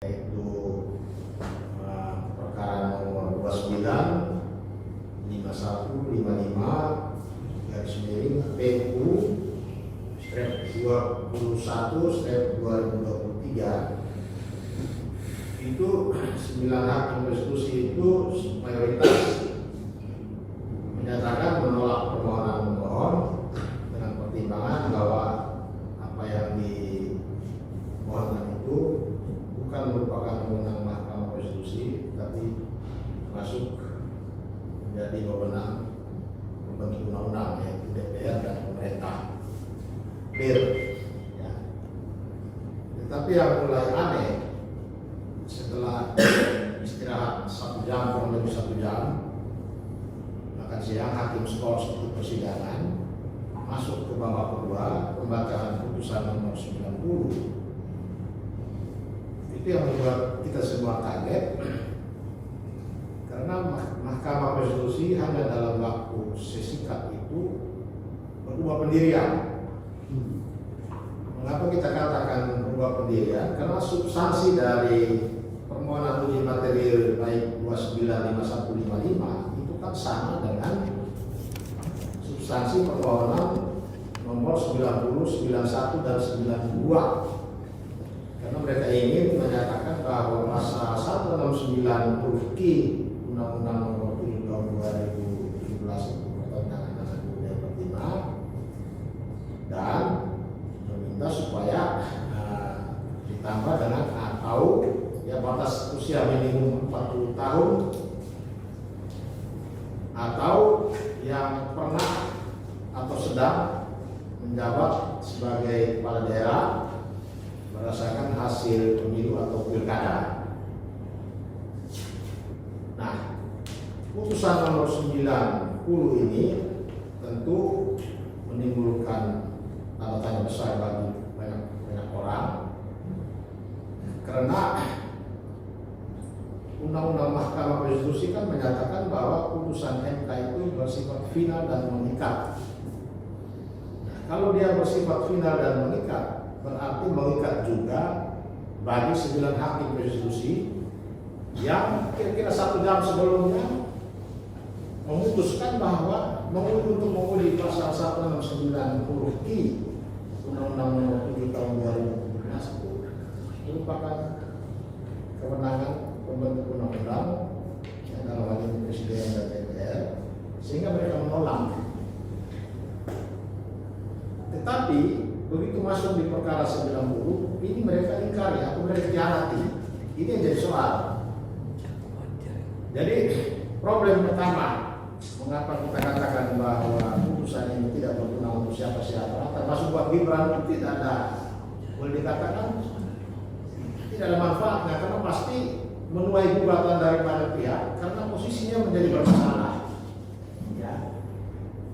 yaitu perkara nomor 29 5155 garis miring PU strip 21 strip 2023 itu 9 hakim konstitusi itu mayoritas menyatakan menolak permohonan pemohon dengan pertimbangan bahwa apa yang dimohonkan itu bukan merupakan wewenang Mahkamah Konstitusi, tapi masuk menjadi wewenang pembentuk undang-undang, yaitu DPR dan pemerintah. Clear, ya. Tetapi yang mulai aneh setelah istirahat 1 jam, kurang lebih 1 jam, makan siang, hakim skor untuk persidangan masuk ke babak kedua, pembacaan putusan nomor 90. Itu yang membuat kita semua kaget, karena Mahkamah Konstitusi hanya dalam waktu sesingkat itu berubah pendirian. Mengapa kita katakan berubah pendirian? Karena substansi dari permohonan uji material baik 295155 itu kan sama dengan substansi permohonan nomor 90, 91 dan 92. Karena mereka ingin menyatakan bahwa pasal 169 huruf Q Undang-Undang Nomor 7 Tahun 2017 itu bertentangan dengan UUD 45 dan meminta supaya ditambah dengan atau ya batas usia minimum 40 tahun atau yang pernah atau sedang menjabat sebagai kepala daerah berdasarkan hasil pemilu atau pilkada. Nah, putusan nomor 90 ini tentu menimbulkan tanda tanya besar bagi banyak orang, karena Undang-Undang Mahkamah Konstitusi kan menyatakan bahwa putusan MK itu bersifat final dan mengikat. Nah, kalau dia bersifat final dan mengikat, berarti mengikat juga bagi 9 hakim konstitusi yang kira-kira 1 jam sebelumnya memutuskan bahwa untuk menguji pasal 169 huruf I Undang-Undang Nomor 7 Tahun 2017 itu merupakan kewenangan pembentuk undang-undang yang dalam hal ini Presiden dan DPR, sehingga mereka menolak. Tetapi begitu masuk di perkara 90, ini mereka ingkari atau mereka khianati. Ini yang jadi soal. Jadi problem pertama, mengapa kita katakan bahwa putusan ini tidak berguna untuk siapa-siapa, termasuk buat Gibran, itu tidak ada, boleh dikatakan tidak ada manfaatnya, karena pasti menuai gugatan dari banyak pihak, karena posisinya menjadi bermasalah. Ya,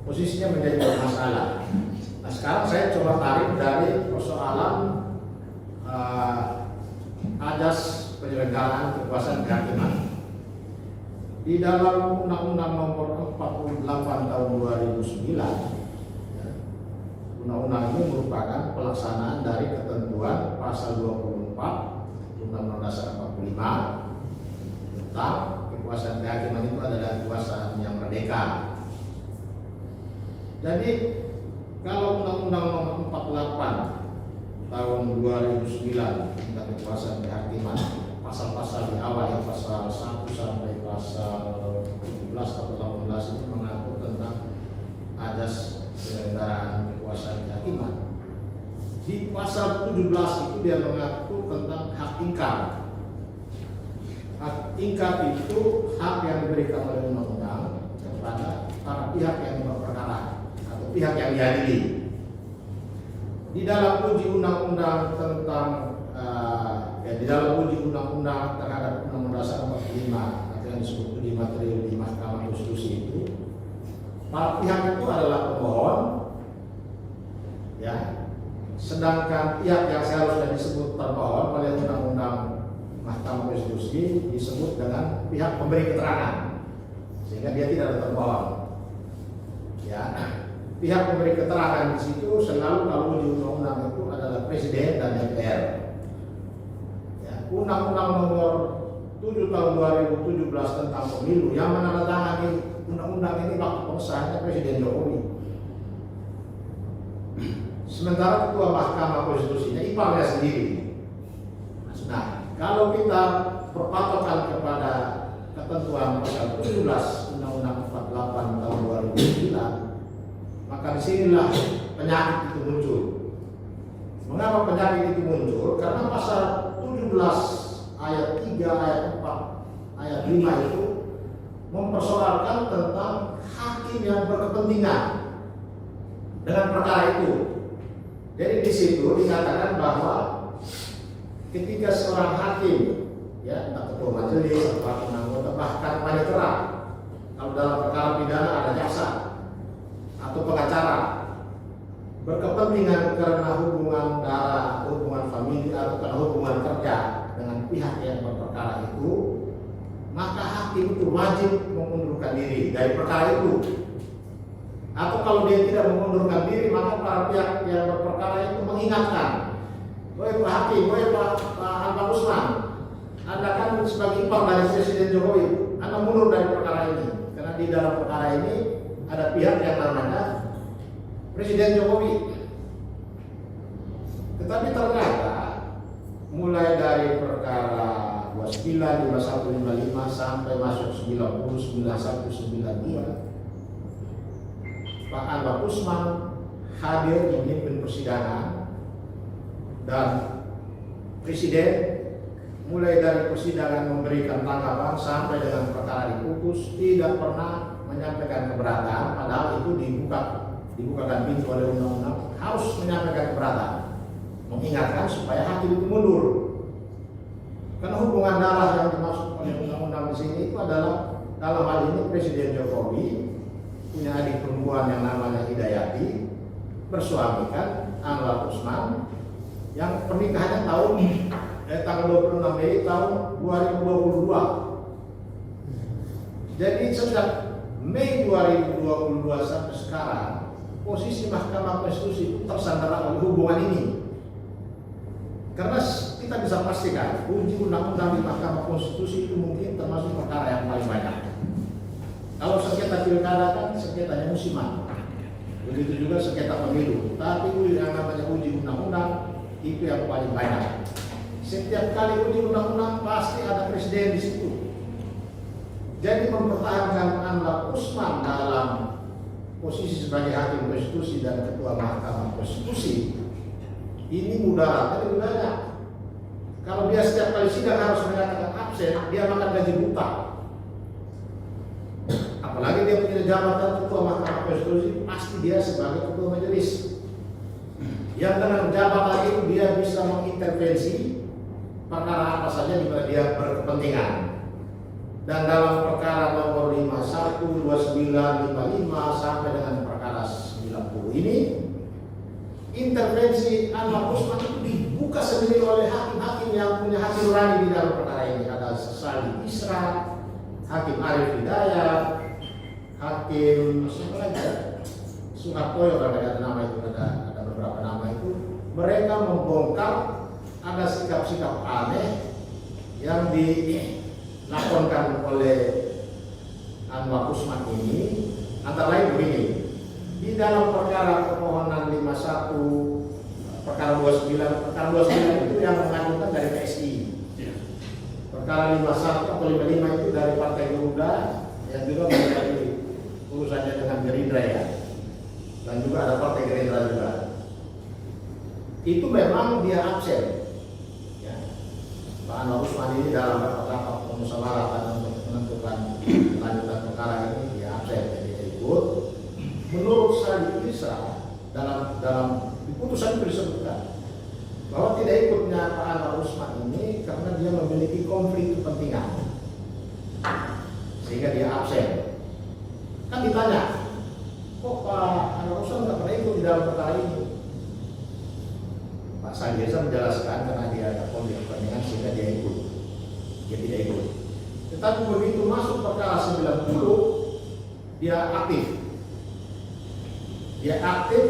posisinya menjadi bermasalah. Nah, sekarang saya coba tarik dari persoalan ajas penyelenggaraan kekuasaan kehakiman. Di dalam Undang-Undang Nomor 48 Tahun 2009, ya, undang-undang ini merupakan pelaksanaan dari ketentuan pasal 24 Undang-Undang Dasar 45 tentang kekuasaan kehakiman itu adalah kekuasaan yang merdeka. Jadi kalau Undang-Undang Nomor 48 Tahun 2009 tentang kekuasaan kehakiman, pasal-pasal di awal yang pasal 1 sampai pasal 17 atau 18 itu mengatur tentang ajas penyelenggaraan kekuasaan kehakiman. Di pasal 17 itu dia mengatur tentang hak ingkar. Hak ingkar itu hak yang diberikan oleh undang-undang kepada para pihak yang berperkara atau pihak yang diadili. Di dalam uji undang-undang tentang di dalam uji undang-undang terhadap Undang-Undang Dasar 45 atau yang disebut uji material di Mahkamah Konstitusi itu, para pihak itu adalah pemohon, ya, sedangkan pihak yang seharusnya disebut termohon oleh Undang-Undang Mahkamah Konstitusi disebut dengan pihak pemberi keterangan, sehingga dia tidak ada termohon. Ya, pihak pemberi keterangan di situ selalu kalau uji undang-undang itu adalah Presiden dan DPR. Undang-Undang Nomor 7 Tahun 2017 tentang Pemilu yang menandatangani undang-undang ini waktu pengesahannya Presiden Jokowi. Sementara Ketua Mahkamah Konstitusinya iparnya sendiri. Nah, kalau kita berpatokan kepada ketentuan pasal 17 Undang-Undang 48 tahun 2009, maka disinilah penyakit itu muncul. Mengapa penyakit itu muncul? Karena pasal 17 ayat 3, ayat 4, ayat 5 itu mempersoalkan tentang hakim yang berkepentingan dengan perkara itu. Jadi di situ dikatakan bahwa ketika seorang hakim, ya entah ketua majelis atau hakim anggota bahkan panitera, kalau dalam perkara pidana ada jaksa atau pengacara, berkepentingan karena hubungan darah, hubungan famili atau karena hubungan kerja dengan pihak yang berperkara itu, maka hakim itu wajib mengundurkan diri dari perkara itu. Atau kalau dia tidak mengundurkan diri, maka para pihak yang berperkara itu mengingatkan, "Woi Pak Hakim, woi Pak Usman, Anda kan sebagai ipar dari Presiden Jokowi, Anda mundur dari perkara ini, karena di dalam perkara ini ada pihak yang namanya Presiden Jokowi." Tetapi ternyata mulai dari perkara 29, 51, 55 sampai masuk 90, 91, 92, Pak Anwar Usman hadir memimpin persidangan dan Presiden mulai dari persidangan memberikan tanggapan sampai dengan perkara diputus tidak pernah menyampaikan keberatan, padahal itu dibukakan pintu oleh undang-undang harus menyampaikan keberatan, mengingatkan supaya hakim itu mundur. Karena hubungan darah yang dimaksud oleh undang-undang di sini itu adalah dalam hal ini Presiden Jokowi punya adik perempuan yang namanya Hidayati, bersuamikan Anwar Usman yang pernikahannya tanggal 26 Mei tahun 2022. Jadi sejak Mei 2022 sampai sekarang posisi Mahkamah Konstitusi itu tersandera oleh hubungan ini. Karena kita bisa pastikan uji undang-undang di Mahkamah Konstitusi itu mungkin termasuk perkara yang paling banyak. Kalau sengketa pilkada kan sengketanya musiman, begitu juga sengketa pemilu. Tapi yang namanya uji undang-undang itu yang paling banyak. Setiap kali uji undang-undang pasti ada presiden di situ. Jadi mempertahankan Anwar Usman dalam posisi sebagai hakim konstitusi dan ketua Mahkamah Konstitusi ini mudaratnya lebih banyak. Kalau dia setiap kali sidang harus menyatakan absen, dia makan gaji buta. Apalagi dia punya jabatan ketua Mahkamah Konstitusi, pasti dia sebagai ketua majelis. Yang dengan jabatan itu dia bisa mengintervensi perkara apa saja di mana dia berkepentingan. Dan dalam perkara nomor 51, 29, 55 sampai dengan perkara 90 ini, intervensi Anwar Usman itu dibuka sendiri oleh hakim-hakim yang punya hati nurani di dalam perkara ini. Ada Salim Isra, Hakim Arif Hidayat, Hakim siapa lagi? Suhartoyo, kalau ada nama itu, ada beberapa nama itu. Mereka membongkar ada sikap-sikap aneh yang dilakukan oleh Anwar Usman ini. Antara lain begini, di dalam perkara permohonan 51, perkara 29 itu yang mengajukan dari PSI. Perkara 51 atau 55 itu dari Partai Garuda yang juga menjadi urusannya dengan Gerindra ya. Dan juga ada Partai Gerindra juga. Itu memang dia absen. Ya. Pak Anwar Usman ini dalam rapat pemusyawaratan untuk menentukan lanjutan perkara ini dia absen, jadi dia ikut. Menurut Salim Isra dalam putusan itu disebutkan bahwa tidak ikutnya Pak Anwar Usman ini karena dia memiliki konflik kepentingan sehingga dia absen. Kan ditanya, kok Pak Anwar Usman nggak pernah ikut di dalam perkara ini? Pak Sandiaga menjelaskan karena dia ada konflik kepentingan sehingga dia ikut. Dia tidak ikut. Tetapi begitu masuk perkara 90 dia aktif. Dia aktif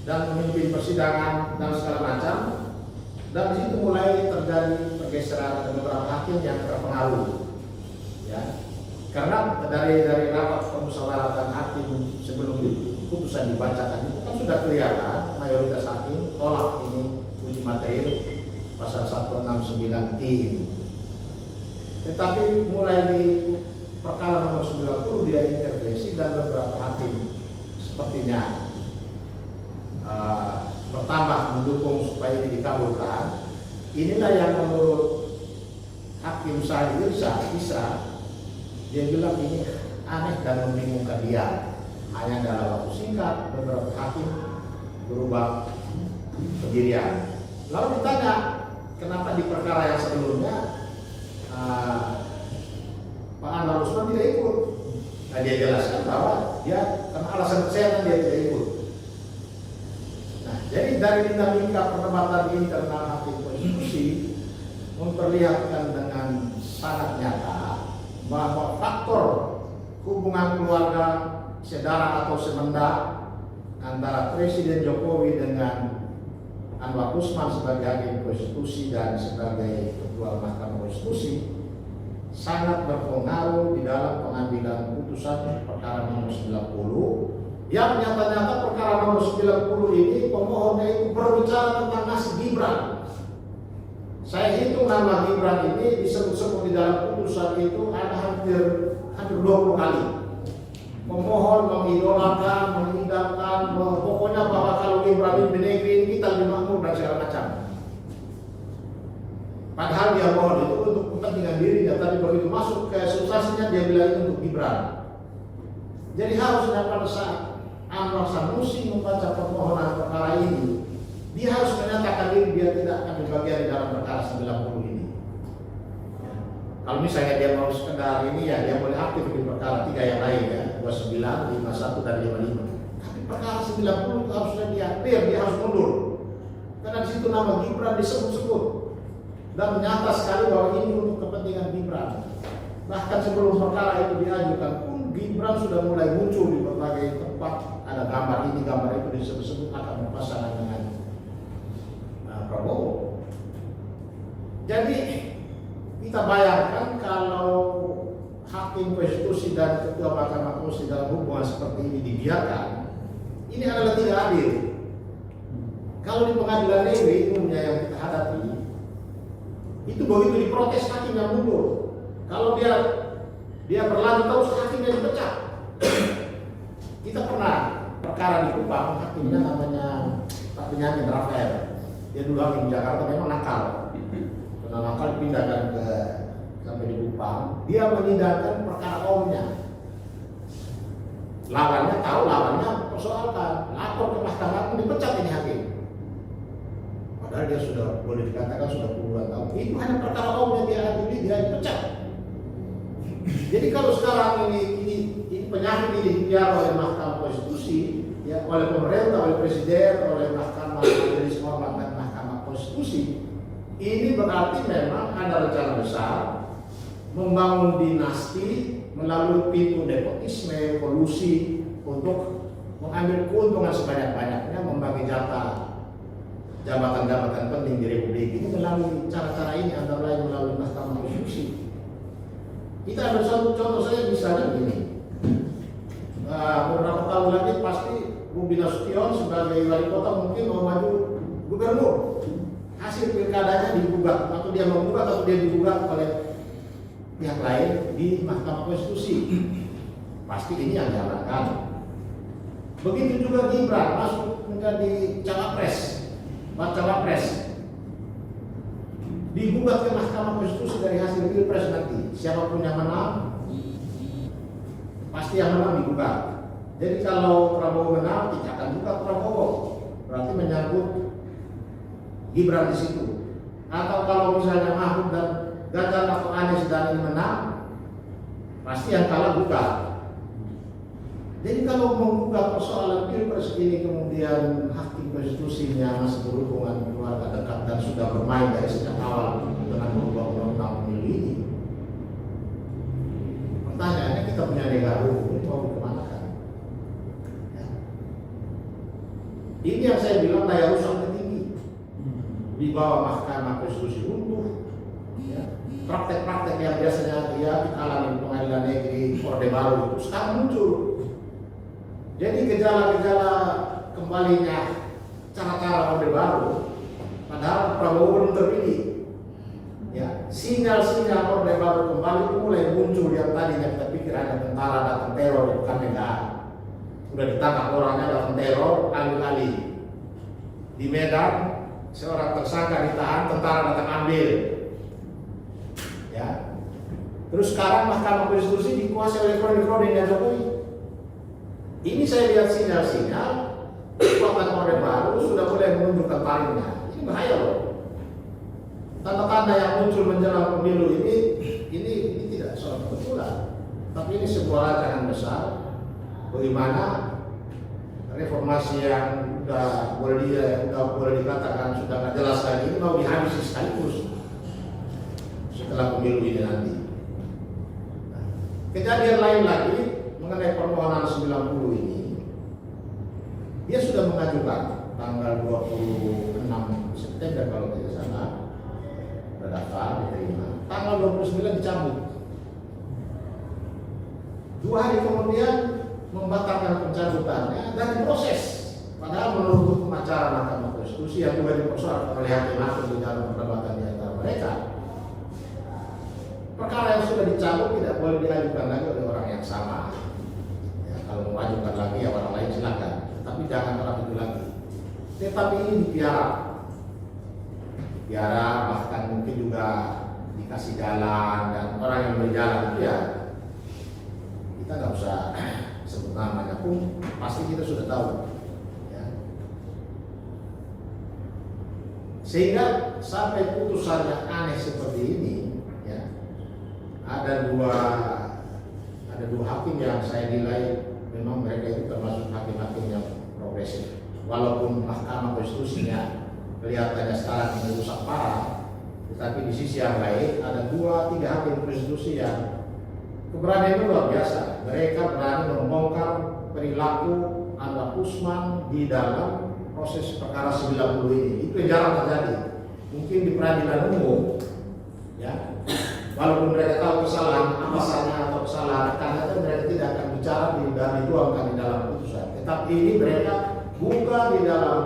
dan memimpin persidangan dan segala macam. Dan di situ mulai terjadi bergeser ada beberapa hakim yang terpengaruh, ya. Karena dari rapat permusyawaratan hakim sebelum putusan dibacakan itu kan sudah kelihatan mayoritas hakim tolak ini uji materi pasal 169 ini. Tetapi mulai di perkara nomor 90 dia intervensi dan beberapa hakim sepertinya bertambah mendukung supaya ini dikabulkan. Inilah yang menurut Hakim Syahid Isa dia bilang ini aneh dan membingungkan dia. Hanya dalam waktu singkat beberapa hakim berubah pendirian. Lalu ditanya kenapa di perkara yang sebelumnya Pak Anwar Usman tidak ikut. Nah, dia jelaskan bahwa dia karena alasan kesehatan dia tidak ikut. Nah, jadi dari dinamika perdebatan internal hakim konstitusi memperlihatkan dengan sangat nyata bahwa faktor hubungan keluarga sedara atau semenda antara Presiden Jokowi dengan Anwar Usman sebagai hakim konstitusi dan sebagai ketua Mahkamah Konstitusi sangat berpengaruh di dalam pengambilan putusan perkara nomor 90 yang nyata-nyata perkara nomor 90 ini pemohonnya itu berbicara tentang nasib Gibran. Saya hitung nama Gibran ini disebut-sebut di dalam putusan itu ada hampir 20 kali. Pemohon mengidolakan, mengidamkan, pokoknya bahwa kalau Gibran di negeri ini kita lebih makmur dan segala macam. Padahal dia mohon itu untuk kepentingan dirinya, tapi begitu masuk ke substansinya dia bilang itu untuk Gibran. Jadi harusnya pada saat Anwar Sanusi membaca permohonan perkara ini, dia harus menyatakan diri dia tidak akan berbagian di dalam perkara 90 ini. Kalau misalnya dia mau sekedar ini ya dia boleh aktif di perkara 3 yang lain ya, 29, 51 dan 55. Tapi perkara 90 harusnya dia clear, dia harus mundur. Karena di situ nama Gibran disebut-sebut dan nyata sekali bahwa ini untuk kepentingan Gibran. Bahkan sebelum perkara itu diajukan pun Gibran sudah mulai muncul di berbagai tempat, ada gambar ini, gambar itu disebut-sebut akan berpasangan dengan Prabowo. Jadi kita bayangkan kalau hakim konstitusi dan ketua Mahkamah Konstitusi dalam hubungan seperti ini dibiarkan, ini adalah tidak adil. Kalau di pengadilan negeri umumnya yang kita hadapi, itu begitu diprotes hakim yang mundur. Kalau dia berlanjut terus hakimnya dipecat. Kita pernah perkara di Kupang, hakimnya namanya Pak Benyamin Rafael. Dia dulu hakim Jakarta, memang nakal. Karena nakal dipindahkan ke sampai di Kupang. Dia menyidangkan perkara omnya. Lawannya tahu, lawannya persoalkan, lapor ke mahkamah pun dipecat ini hakim. Padahal dia sudah boleh dikatakan sudah puluhan tahun. Itu hanya perkara omnya dia adili, dia dipecat. Jadi kalau sekarang ini penyakit ini dibiarkan oleh Mahkamah Konstitusi, ya, oleh pemerintah, oleh presiden, oleh Mahkamah Majelis Kehormatan Mahkamah Konstitusi, ini berarti memang ada rencana besar membangun dinasti melalui pintu nepotisme, kolusi untuk mengambil keuntungan sebanyak-banyaknya, membagi jatah jabatan-jabatan penting di Republik ini melalui cara-cara ini, antara lain melalui Mahkamah Konstitusi. Kita ambil satu contoh saja misalnya begini. Beberapa tahun lagi pasti Bobi Nasution sebagai wali kota mungkin mau maju gubernur. Hasil pilkadanya digugat atau dia menggugat atau dia digugat oleh pihak lain di Mahkamah Konstitusi. Pasti ini yang diamankan. Begitu juga Gibran masuk menjadi cawapres, baca-wapres, digugat ke Mahkamah Konstitusi dari hasil pilpres nanti. Siapapun yang menang, pasti yang menang digugat. Jadi kalau Prabowo menang, tidak akan gugat Prabowo. Berarti menyangkut Gibran di situ. Atau kalau misalnya Mahfud dan Ganjar atau Anies dan ini menang, pasti yang kalah gugat. Jadi kalau menggugat persoalan pilpres ini kemudian hakim konstitusinya masih berhubungan keluarga dekat dan sudah bermain dari sejak awal dengan merubah undang-undang pemilu ini, pertanyaannya kita punya negara hukum ini mau kemana kan? Ya. Ini yang saya bilang daya rusaknya tinggi. Di bawah Mahkamah Konstitusi runtuh, Ya. Praktek-praktek yang biasanya dia alami pengadilan negeri Orde Baru itu sekarang muncul. Jadi gejala-gejala kembalinya cara-cara Orde Baru, padahal Prabowo belum terpilih. Ya, sinyal-sinyal Orde Baru kembali mulai muncul yang tadinya kita pikir ada tentara datang teror di Medan. Sudah ditangkap orangnya datang teror, alih-alih di Medan seorang tersangka ditahan, tentara datang ambil. Ya. Terus sekarang Mahkamah Konstitusi dikuasai oleh kroni-kroninya Jokowi. Ini saya lihat sinyal-sinyal kekuatan Orde Baru sudah mulai menunjukkan taringnya. Ini bahaya loh. Tanda-tanda yang muncul menjelang pemilu ini tidak soal kebetulan, tapi ini sebuah rancangan besar bagaimana reformasi yang udah boleh dikatakan sudah nggak jelas lagi ini mau dihabisi sekaligus setelah pemilu ini nanti. Nah, kejadian lain lagi mengenai permohonan 90 ini, dia sudah mengajukan tanggal 26 September kalau tidak salah, berdaftar diterima, tanggal 29 dicabut. 2 hari kemudian membatalkan pencabutannya dan diproses. Padahal menurut hukum acara Mahkamah Konstitusi yang juga dipersoalkan oleh hakim-hakim di dalam perdebatan di antara mereka, perkara yang sudah dicabut tidak boleh diajukan lagi oleh orang yang sama. Ya, kalau mengajukan lagi ya orang lain silakan, tapi jangan terlalu itu lagi. Tetapi ini dipiara, bahkan mungkin juga dikasih jalan, dan orang yang berjalan itu ya kita nggak usah sebut namanya pun pasti kita sudah tahu. Ya. Sehingga sampai putusannya aneh seperti ini, ya, ada dua hakim yang saya nilai memang mereka itu termasuk hakim-hakim yang progresif. Walaupun Mahkamah Konstitusinya kelihatannya sekarang ini rusak parah, tetapi di sisi yang lain ada 2-3 hakim konstitusi yang keberanian luar biasa. Mereka berani membongkar perilaku Anwar Usman di dalam proses perkara 90 ini. Itu yang jarang terjadi. Mungkin di peradilan umum, ya, walaupun mereka tahu kesalahan atasannya atau kesalahan rekannya, mereka tidak akan bicara dan dituangkan di dalam putusan. Tetapi ini mereka buka di dalam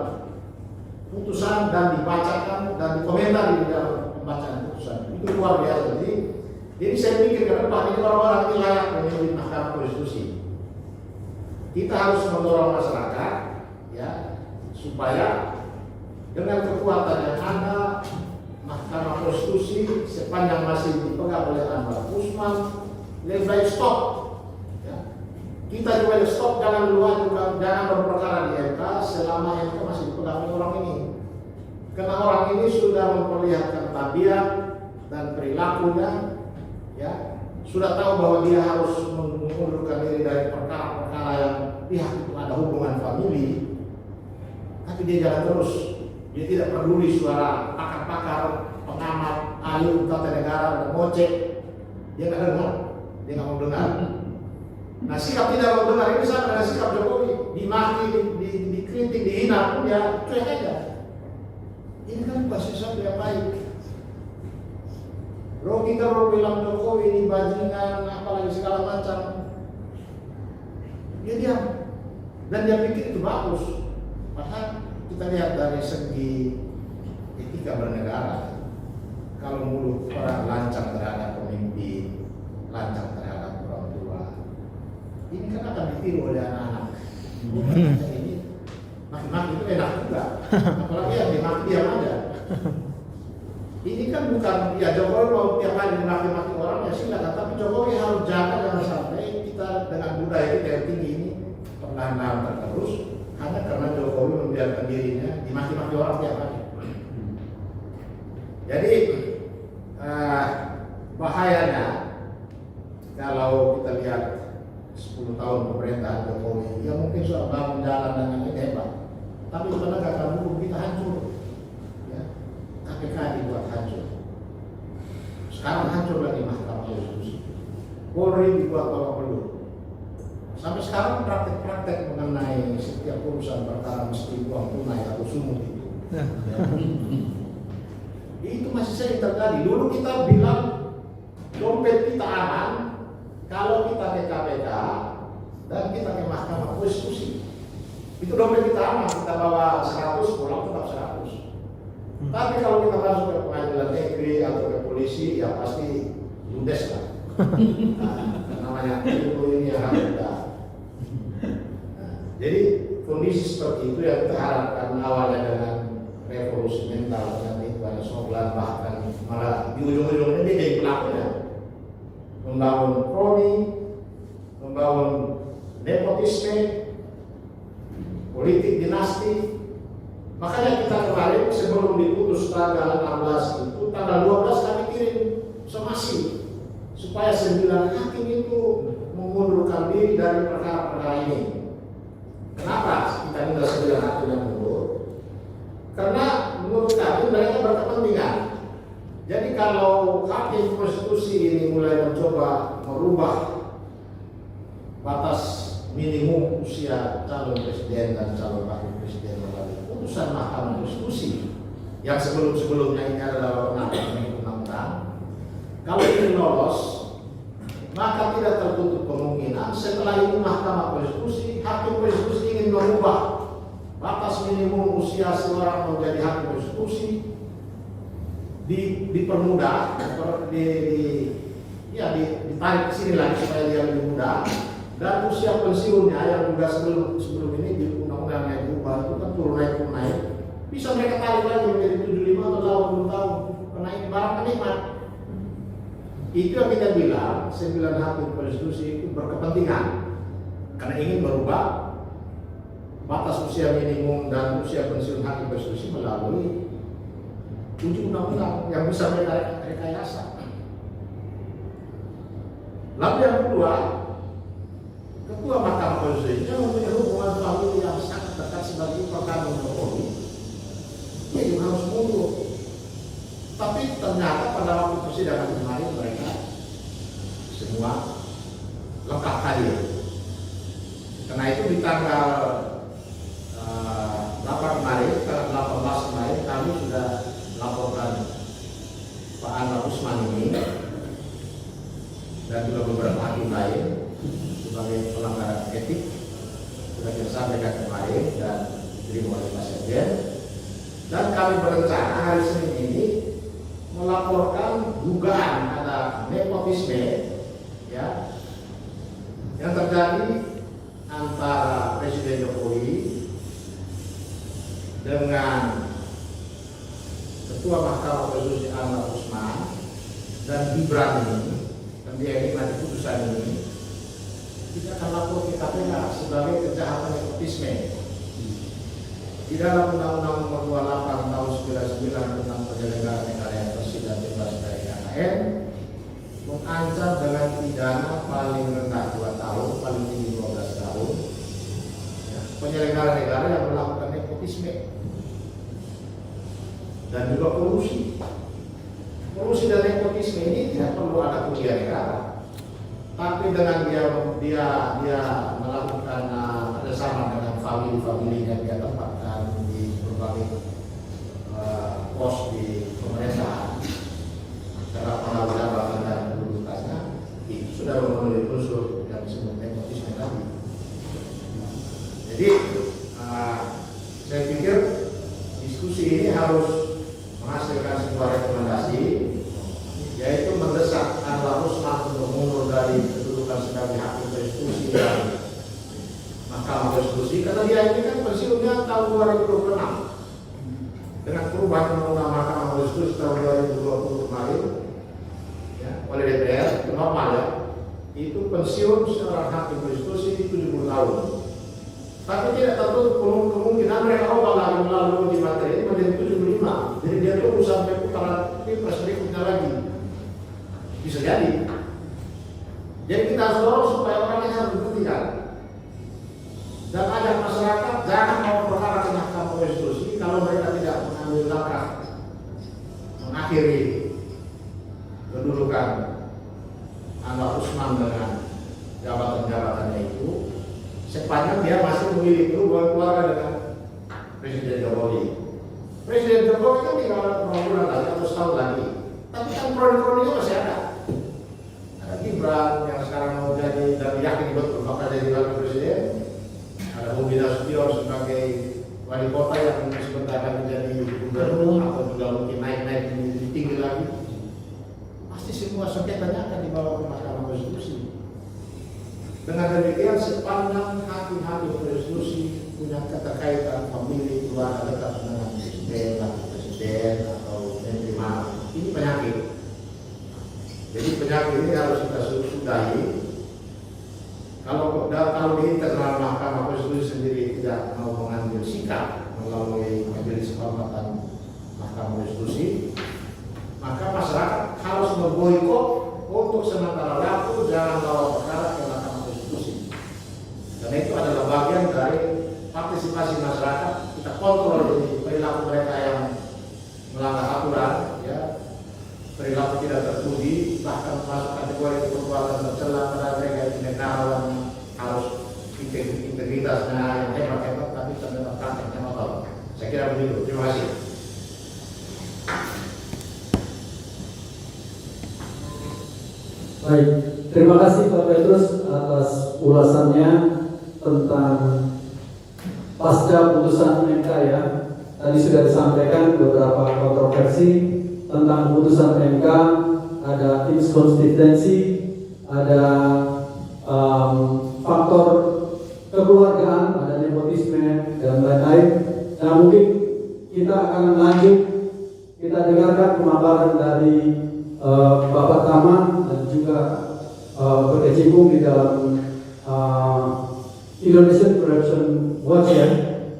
putusan dan dibacakan dan dikomentari di dalam pembacaan putusan. Itu luar biasa. Jadi saya pikir ke depan ini orang-orang ini layak menjadi Mahkamah Konstitusi. Kita harus mendorong masyarakat, ya, supaya dengan kekuatan yang ada Mahkamah Konstitusi sepanjang masih dipegang oleh Anwar Usman, lebih baik stop. Ya. Kita juga stop, jangan berperkara di MK selama MK masih dipegang oleh orang ini. Karena orang ini sudah memperlihatkan tabiat dan perilakunya, ya, sudah tahu bahwa dia harus mengundurkan diri dari perkara-perkara yang pihak itu ada hubungan famili, tapi dia jalan terus. Dia tidak peduli suara pakar-pakar, pengamat, ahli tata negara, dan ngoceh. Dia nggak dengar, dia nggak mau dengar. Nah, sikap tidak mau dengar ini sama dengan sikap Jokowi, dimaki, dikritik, dihina pun ya cuek aja. Ini kan bukan sesuatu yang baik. Rocky kalau bilang Jokowi ini bajingan, apalagi segala macam, dia diam dan dia pikir itu bagus. Padahal kita lihat dari segi etika bernegara, kalau mulut orang lancang terhadap pemimpin, lancang terhadap orang tua, ini kan akan ditiru oleh anak-anak. Ini maki-maki itu enak juga, apalagi yang dimaki diam aja. Ini kan bukan, ya Jokowi mau tiap hari dimaki-maki orang ya silakan, tapi Jokowi harus jangan sampai kita dengan budaya kita yang tinggi ini perlahan-lahan tergerus hanya karena Jokowi membiarkan dirinya dimaki-maki orang tiap hari. Jadi bahayanya kalau kita lihat 10 tahun pemerintahan Jokowi, ya mungkin sudah bangun jalan dan ini hebat, tapi penegakan hukum kita hancur. KPK dibuat hancur. Sekarang hancur lagi Mahkamah Konstitusi. Polri dibuat babak belur. Sampai sekarang praktek-praktek mengenai setiap urusan perkara mesti uang tunai atau sumut itu. Itu masih sering terjadi. Dulu kita bilang dompet kita aman kalau kita ke KPK dan kita ke Mahkamah Konstitusi. Itu dompet kita aman, kita bawa 100 pulang tetap 100. Tapi kalau kita masuk ke pengadilan negeri atau ke polisi, ya pasti ludes lah. Namanya itu ini yang harus kita. Jadi kondisi seperti itu yang kita harapkan awalnya dengan revolusi mental, nanti pada soal bahkan malah di ujung-ujungnya dia jadi pelakunya, membangun kroni, membangun nepotisme, politik dinasti. Makanya kita kemarin sebelum diputus tanggal 16 itu, tanggal 12 kami kirim somasi supaya 9 hakim itu mengundurkan diri dari perkara-perkara ini. Kenapa kita minta 9 hakim yang mundur? Karena menurut kami mereka berkepentingan. Jadi kalau hakim konstitusi ini mulai mencoba merubah batas minimum usia calon presiden dan calon wakil presiden melalui putusan Mahkamah Konstitusi yang sebelum-sebelumnya ini adalah undang-undang, kalau ini lolos, maka tidak tertutup kemungkinan setelah itu Mahkamah Konstitusi, hakim konstitusi ingin merubah batas minimum usia seorang menjadi hakim konstitusi, dipermudah, ditarik ke sini lagi supaya dia lebih mudah. Dan usia pensiunnya yang juga sebelum ini di undang-undang yang diubah itu kan turun naik, bisa mereka tarik lagi menjadi 75 atau 80 tahun karena ini barang penikmat. Itu yang kita bilang 9 hakim konstitusi itu berkepentingan karena ingin merubah batas usia minimum dan usia pensiun hakim konstitusi melalui uji undang-undang yang bisa mereka rekayasa. Lalu yang kedua, Ketua Mahkamah Konstitusi yang mempunyai hubungan famili yang sangat dekat sebagai perkara Jokowi, dia juga harus mundur. Tapi ternyata pada waktu persidangan kemarin mereka semua lengkap hadir. Karena itu di tanggal 8 kemarin, tanggal 18 kemarin kami sudah laporkan Pak Anwar Usman ini dan juga beberapa hakim lain sebagai pelanggaran etik sudah kita sampaikan kemarin dan diterima oleh Pak Sekjen, dan kami berencana hari Senin ini melaporkan dugaan ada nepotisme ya yang terjadi antara Presiden Jokowi dengan Ketua Mahkamah Konstitusi Anwar Usman dan Gibran ini, dan dia ini nanti putusan ini kita akan lapor ke KPK sebagai kejahatan nepotisme. Di dalam Undang-Undang Nomor 28 Tahun 99 tentang penyelenggaraan negara yang bersih dan bebas dari KKN mengancam dengan pidana paling rendah 2 tahun, paling tinggi 12 tahun ya, penyelenggara negara yang melakukan nepotisme dan juga korupsi. Korupsi dan nepotisme ini tidak perlu ada kerugian negara. Tapi dengan dia melakukan kerjasama dengan famili-familinya dia tempatkan di berbagai pos di pemerintahan, secara pengaruh jabatan dan kedudukannya, itu sudah memenuhi unsur yang disebut nepotisme tadi. Jadi saya pikir diskusi ini harus menghasilkan sebuah rekomendasi, yaitu mendesak Anwar Usman untuk mundur dari kedudukan sebagai hakim konstitusi dan Mahkamah Konstitusi karena dia ini kan pensiunnya tahun 2026 dengan perubahan undang-undang Mahkamah Konstitusi tahun 2020 kemarin ya, oleh DPR itu normal ya, itu pensiun seorang hakim konstitusi 70 tahun. Tapi tidak tertutup kemungkinan mereka ubah lagi melalui uji materi menjadi 75. Jadi dia tunggu sampai putaran pilpres berikutnya lagi. Bisa jadi. Jadi kita harus dorong supaya orang ini harus berhentikan. Dan ajak masyarakat jangan mau perkara ke Mahkamah Konstitusi kalau mereka tidak mengambil langkah mengakhiri kedudukan Anwar Usman dengan jabatan-jabatannya itu, sepanjang dia masih memiliki hubungan keluarga dengan Presiden Jokowi. Presiden Jokowi kan tinggal berapa bulan lagi atau setahun lagi. Tapi kan kroni-kroninya masih ada. Ada Gibran yang sekarang mau jadi dan yakin betul bakal jadi wakil presiden. Ada Bobi Nasution sebagai wali kota yang sebentar akan menjadi gubernur atau juga mungkin naik-naik lebih tinggi lagi. Pasti semua sengketanya akan dibawa ke Mahkamah Konstitusi. Dengan demikian sepanjang hakim-hakim konstitusi punya keterkaitan famili keluarga dekat dengan presiden, wakil presiden atau menteri mana, ini penyakit. Jadi penyakit ini harus kita sudahi. Kalau di internal Mahkamah Konstitusi sendiri tidak mau mengambil sikap melalui majelis kehormatan Mahkamah Konstitusi, maka masyarakat harus memboikot untuk sementara waktu jangan bawa perkara ke Mahkamah Konstitusi. Karena itu adalah bagian dari partisipasi masyarakat. Kita kontrol dari perilaku mereka yang melanggar aturan, ya, perilaku tidak terpuji, bahkan masuk kategori perbuatan tercela pada mereka di negara yang harus integritasnya yang hebat-hebat, tapi ternyata prakteknya kotor. Saya kira begitu. Terima kasih. Baik, terima kasih Pak Petrus atas ulasannya tentang pasca putusan MK ya. Tadi sudah disampaikan beberapa kontroversi tentang putusan MK, ada inkonsistensi, ada faktor kekeluargaan, ada nepotisme dan lain-lain. Nah mungkin kita akan lanjut, kita dengarkan pemaparan dari Bapak Tama dan juga berkecimpung di dalam Indonesian Corruption Watch ya.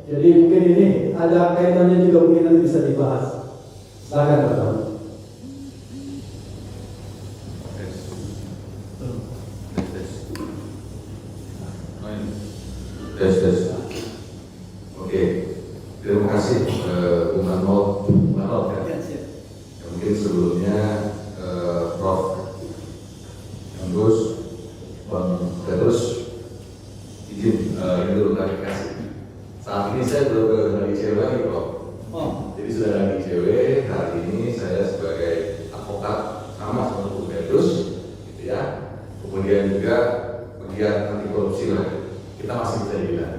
Jadi mungkin ini ada kaitannya juga, mungkin nanti bisa dibahas. Silakan Pak Tama. Tes. Oke, terima kasih Bung Arnold ya. Mungkin sebelumnya Prof. Gus, Bang Petrus izin ini dulu klarifikasi. Saat ini saya belum dari ICW lagi Prof. Jadi sudah dari ICW, hari ini saya sebagai advokat sama seperti Bung Petrus, gitu ya. Kemudian juga pegiat anti korupsi lah. Kita masih bisa dibilang.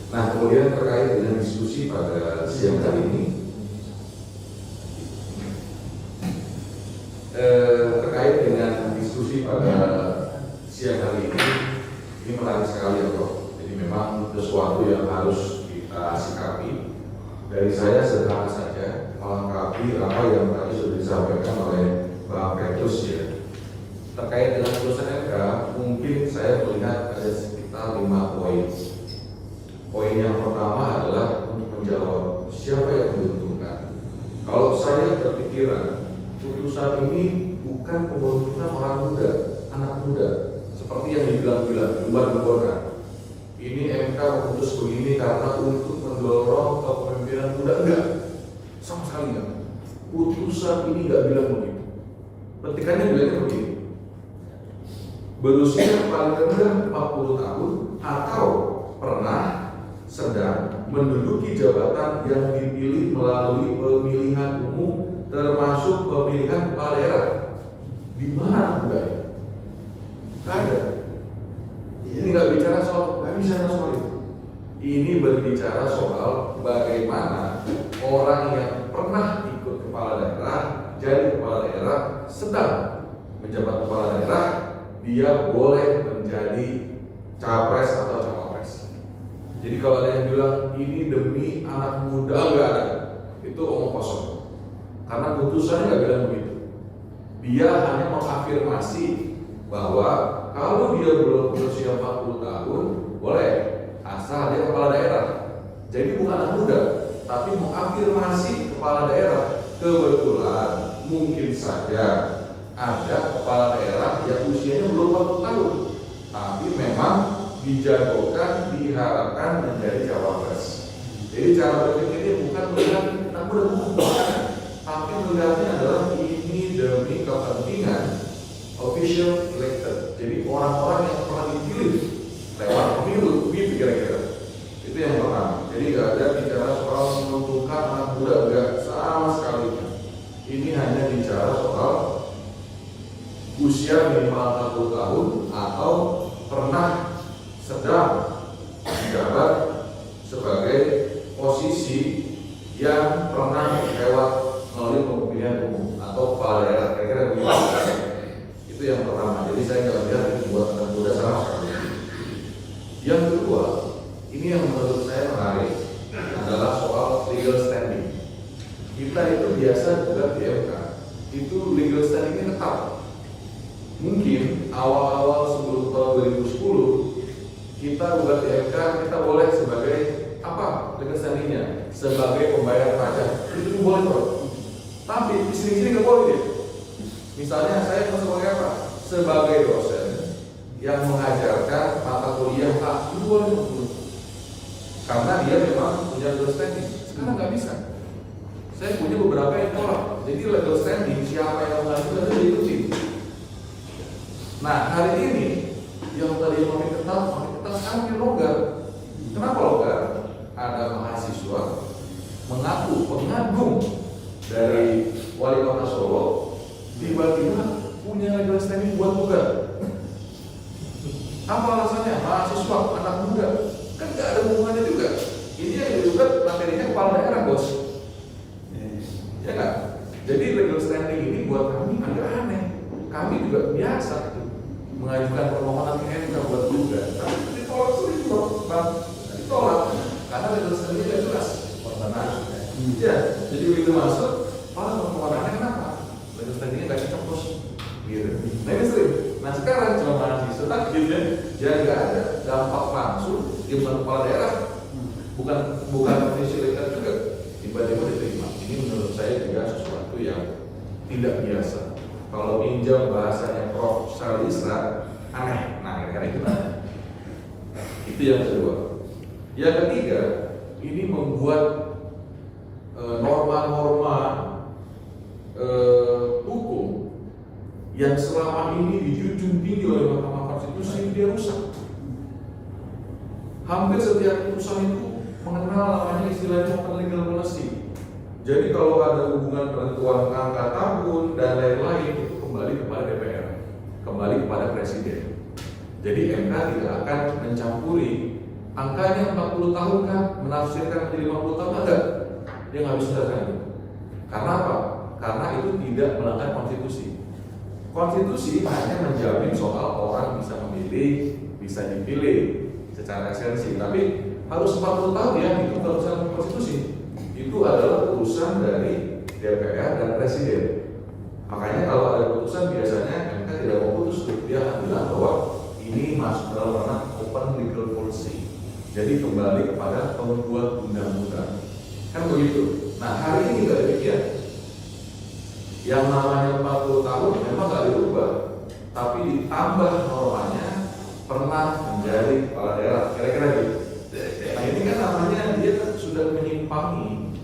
Nah, kemudian terkait dengan diskusi pada siang hari ini, terkait dengan diskusi pada siang hari ini menarik sekali ya Prof. Jadi memang sesuatu yang harus kita sikapi. Dari saya sederhana saja melengkapi apa yang tadi sudah disampaikan oleh Bang Petrus ya. Terkait dengan putusan MK, mungkin saya melihat ada sekitar 5 poin. Poin yang pertama adalah untuk menjawab siapa yang diuntungkan. Kalau saya berpikiran putusan ini bukan pembentukan orang muda, anak muda, seperti yang dibilang-bilang, dibuat-buatkan. Ini MK memutus begini karena untuk mendorong kepemimpinan muda, enggak, sama sekali enggak. Putusan ini enggak bilang begitu. Petikannya bilangnya begini. Berusia paling rendah 40 tahun atau pernah sedang menduduki jabatan yang dipilih melalui pemilihan umum termasuk pemilihan kepala daerah. Di mana budaya? Nggak ada. Ini nggak bicara soal itu. Ini berbicara soal bagaimana orang yang pernah ikut kepala daerah, jadi kepala daerah, sedang menjabat kepala daerah, dia boleh menjadi capres atau cawapres. Jadi kalau ada yang bilang ini demi anak muda, enggak ada. Itu omong kosong. Karena putusannya nggak bilang begitu. Dia hanya mengafirmasi bahwa kalau dia belum berusia 40 tahun, boleh asal dia kepala daerah. Jadi bukan anak muda, tapi mengafirmasi kepala daerah. Kebetulan mungkin saja ada kepala daerah yang usianya belum 40 tahun, tapi memang dijagokan, diharapkan menjadi cawapres. Jadi cara berpikirnya bukan melihat anak muda, tapi melihatnya adalah ini demi kepentingan official elected. Jadi orang-orang yang pernah dipilih lewat pemilu, begitu kira-kira. Itu yang pertama. Jadi nggak ada bicara soal menguntungkan anak muda, enggak sama sekali. Ini hanya bicara soal usia minimal 40 tahun atau pernah sedang menjabat sebagai posisi yang pernah lewat melalui pemilihan umum atau kepala daerah, kira-kira begitu. Itu yang pertama. Jadi saya nggak lihat itu buat anak muda sama sekali. Yang kedua, ini yang menurut saya menarik adalah soal legal standing. Kita itu biasa juga di MK itu legal standingnya tetap. Mungkin awal-awal sebelum tahun 2010 kita buat di MK, kita boleh sebagai apa legal standingnya? Sebagai pembayar pajak, itu boleh bro. Tapi di sini nggak boleh. Misalnya saya sebagai apa? Sebagai dosen yang mengajarkan mata kuliah A, itu boleh dulu. Karena dia memang punya legal standing. Sekarang nggak bisa. Saya punya beberapa yang tolak. Jadi legal standing siapa yang mengajukan itu diikuti. Nah hari ini yang tadi makin ketat sekarang dilonggar. Kenapa longgar? Ada mahasiswa mengaku pengagung dari wali kota Solo tiba-tiba punya legal standing buat gugat. Apa alasannya? Mahasiswa, anak muda, kan nggak ada hubungannya juga. Ini yang digugat materinya kepala daerah bos, ya nggak? Jadi legal standing ini buat kami agak aneh. Kami juga biasa gitu, mengajukan permohonan ke MK buat gugat, tapi ditolak sulit bro, bang, ditolak karena legal standing tidak jelas. Ya, jadi begitu masuk, permohonannya kenapa? Legal standingnya nggak cocok bos. Gitu. Nah ini sering. Nah sekarang cuma mahasiswa gitu ya, jadi nggak ada dampak langsung di kepala daerah, bukan fasilitas juga tiba-tiba diterima. Ini menurut saya juga sesuatu yang tidak biasa. Kalau pinjam bahasanya Prof. Salisra, aneh. Nah kira-kira itu aneh. Itu yang kedua. Yang ketiga, ini membuat norma-norma hukum yang selama ini dijunjung tinggi oleh Mahkamah Konstitusi dia rusak. Hampir setiap putusan itu mengenal namanya istilahnya open legal policy. Jadi kalau ada hubungan penentuan angka tahun dan lain-lain itu kembali kepada DPR, kembali kepada Presiden. Jadi MK tidak akan mencampuri angkanya 40 tahun kan, menafsirkan menjadi 50 tahun enggak. Dia nggak bisa lakukan itu. Karena apa? Karena itu tidak melanggar konstitusi. Konstitusi hanya menjamin soal orang bisa memilih, bisa dipilih secara ekstensi. Tapi harus 40 tahun ya, itu urusan konstitusi. Itu adalah urusan dari DPR dan Presiden. Makanya kalau ada putusan biasanya MK tidak mau putus, dia akan bilang bahwa ini masuk dalam ranah open legal policy. Jadi kembali kepada pembuat undang-undang. Kan begitu. Nah hari ini nggak demikian. Yang namanya 40 tahun memang nggak dirubah, tapi ditambah normanya pernah menjadi kepala daerah. Kira-kira gitu. Nah ini kan namanya dia kan sudah menyimpangi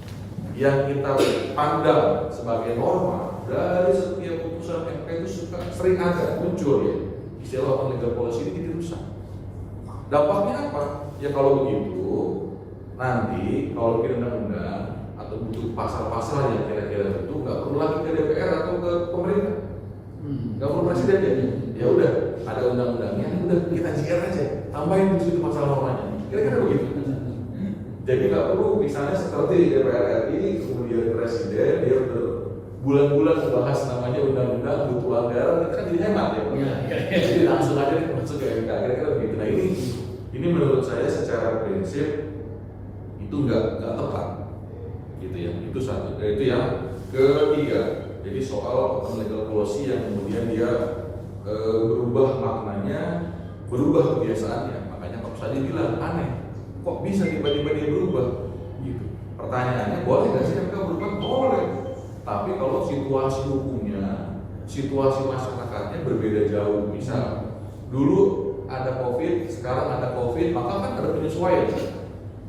yang kita pandang sebagai norma dari setiap putusan MK itu sering ada muncul ya istilah open legal policy ini dirusak. Dampaknya apa? Ya kalau begitu nanti kalau bikin undang-undang atau butuh pasal-pasal yang kira-kira itu nggak perlu lagi ke DPR atau ke pemerintah, nggak perlu presiden ya. Ya udah ada undang-undangnya, udah kita JR aja, tambahin di situ pasal normanya. Kira-kira begitu. Jadi nggak perlu misalnya seperti DPR RI kemudian presiden dia berbulan-bulan membahas namanya undang-undang butuh anggaran, itu kan jadi hemat ya. Jadi langsung aja masuk ke MK. Kira-kira begitu. Nah ini menurut saya secara prinsip itu nggak tepat gitu ya. Itu satu. Itu yang ketiga. Jadi soal open legal policy yang kemudian dia berubah maknanya, berubah kebiasaannya. Makanya Pak Sadi bilang aneh, kok bisa tiba-tiba dia berubah gitu. Pertanyaannya boleh nggak sih MK berubah? Boleh. Tapi kalau situasi hukumnya, situasi masyarakatnya berbeda jauh. Misal dulu ada COVID, sekarang ada COVID, maka kan ada penyesuaian.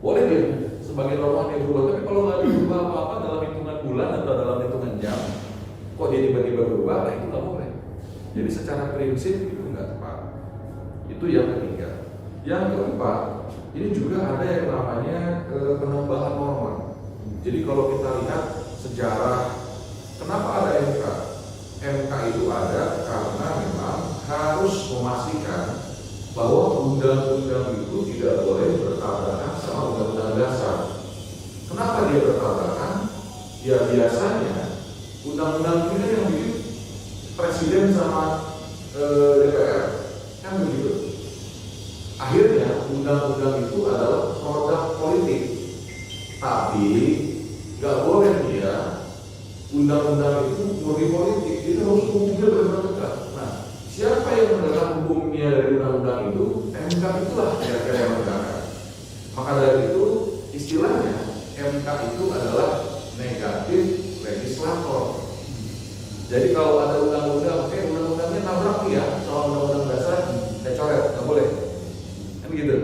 Boleh dia sebagai norma dia berubah, tapi kalau nggak diubah apa-apa dalam hitungan bulan atau dalam hitungan jam, kok dia tiba-tiba berubah, nah itu nggak boleh. Jadi secara prinsip itu nggak tepat. Itu yang ketiga. Yang keempat, ini juga ada yang namanya penambahan norma. Jadi kalau kita lihat sejarah kenapa ada MK? MK itu ada karena memang harus memastikan bahwa undang-undang itu tidak boleh bertabrakan sama undang-undang dasar. Kenapa dia bertabrakan? Ya biasanya undang-undang ini yang bikin presiden sama DPR, kan begitu. Akhirnya undang-undang itu adalah produk politik, tapi nggak boleh dia undang-undang itu murni politik, itu harus hukumnya benar-benar. Nah, siapa yang menegakkan hukumnya dari undang-undang itu? MK itulah kira-kira yang menegakkan. Maka dari itu istilahnya MK itu adalah negatif legislator. Jadi kalau ada undang-undang, undang-undangnya nabrak ya soal undang-undang dasar, saya coret, nggak boleh. Kan gitu.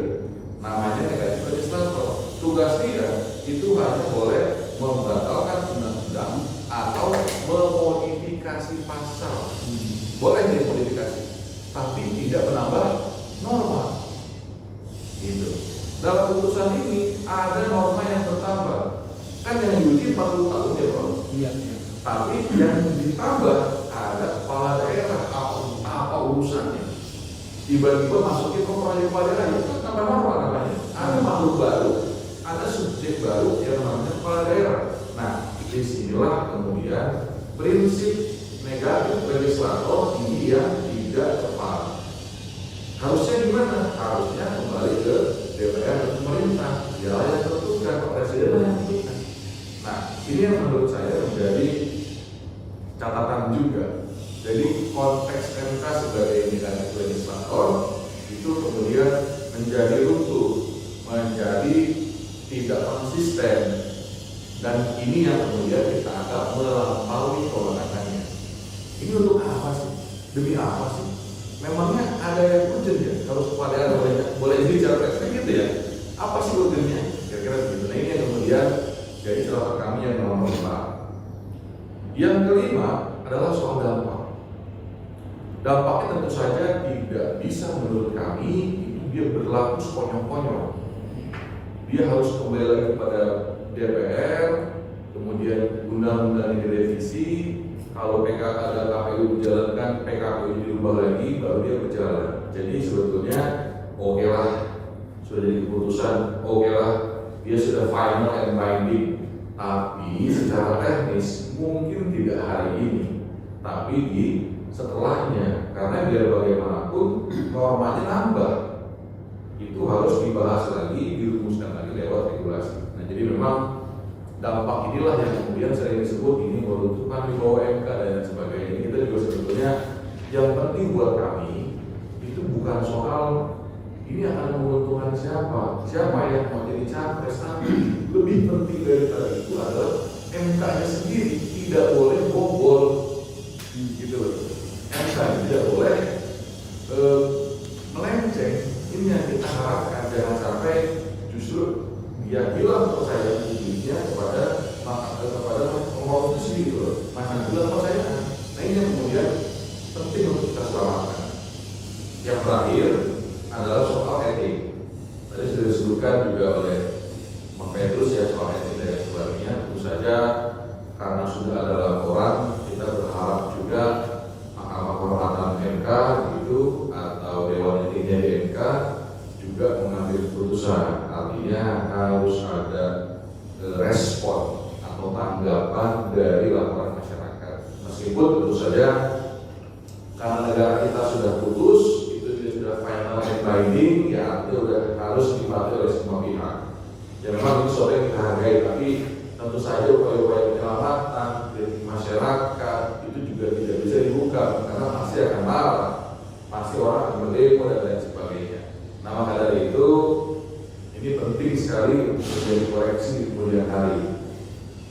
Namanya negatif legislator. Tugas dia itu hanya boleh membatalkan undang-undang atau memodifikasi pasal. Boleh dia modifikasi, tapi tidak menambah norma. Gitu. Dalam putusan ini ada norma yang bertambah. Kan yang diuji 40 tahun ya Bro. Iya. Tapi yang ditambah ada kepala daerah, apa urusannya? Tiba-tiba masukin ke kepala daerah, itu kan tambah norma namanya. Ada makhluk baru, ada subjek baru yang namanya kepala daerah. Nah, disinilah kemudian prinsip negatif legislator ini yang tidak tepat. Harusnya gimana? Harusnya kembali ke DPR dan pemerintah. Dia yang tentukan, presiden yang tentukan. Nah, ini yang menurut saya menjadi catatan juga. Jadi konteks MK sebagai negatif legislator itu kemudian menjadi runtuh, menjadi tidak konsisten, dan ini yang kemudian kita anggap melampaui kewenangannya. Ini untuk apa sih? Demi apa sih? Memangnya ada yang urgent ya? Kalau kepada boleh jadi cara presiden gitu ya? Apa sih urgentnya? Kira-kira begitu. Nah ini yang kemudian jadi catatan kami yang nomor 4. Yang kelima adalah soal dampak. Dampaknya tentu saja tidak bisa menurut kami itu dia berlaku sekonyong-konyong. Dia harus kembali lagi kepada DPR, kemudian undang-undang direvisi. Kalau PKK ada KPU dijalankan, PKPU dirubah lagi, baru dia berjalan. Jadi sebetulnya oke lah, sudah jadi keputusan, oke lah, dia sudah final and binding. Tapi secara teknis mungkin tidak hari ini, tapi di setelahnya, karena biar bagaimanapun normanya nambah, itu harus dibahas lagi, dirumuskan lagi lewat regulasi. Nah jadi memang dampak inilah yang kemudian sering disebut ini meruntuhkan di bawah MK dan lain sebagainya. Ini kita juga sebetulnya yang penting buat kami itu bukan soal ini akan menguntungkan siapa yang mau jadi capres, tapi lebih penting daripada itu adalah MK-nya sendiri tidak boleh bobol, gitu loh. MK tidak boleh melenceng. Ini yang kita harapkan, jangan sampai justru dia hilang kepercayaan publiknya kepada konstitusi gitu loh. Maka hilang kepercayaan. Nah ini yang kemudian penting untuk kita selamatkan. Yang terakhir adalah soal etik. Tadi sudah disebutkan juga oleh Mas Petrus ya soal etik dan sebagainya. Tentu saja karena sudah ada laporan, kita berharap juga Mahkamah Kehormatan MK itu atau Dewan Etiknya di MK juga mengambil keputusan. Artinya harus ada respon atau tanggapan dari laporan masyarakat. Meskipun tentu saja karena negara kita sudah putus, itu sudah final and binding, ya artinya sudah harus dipatuhi oleh semua pihak. Ya memang itu sesuatu yang kita hargai, tapi tentu saja upaya-upaya penyelamatan dari masyarakat itu juga tidak bisa dibuka karena pasti akan marah, pasti orang akan mendemo dan lain sebagainya. Nah maka dari itu ini penting sekali untuk terjadi koreksi di kemudian hari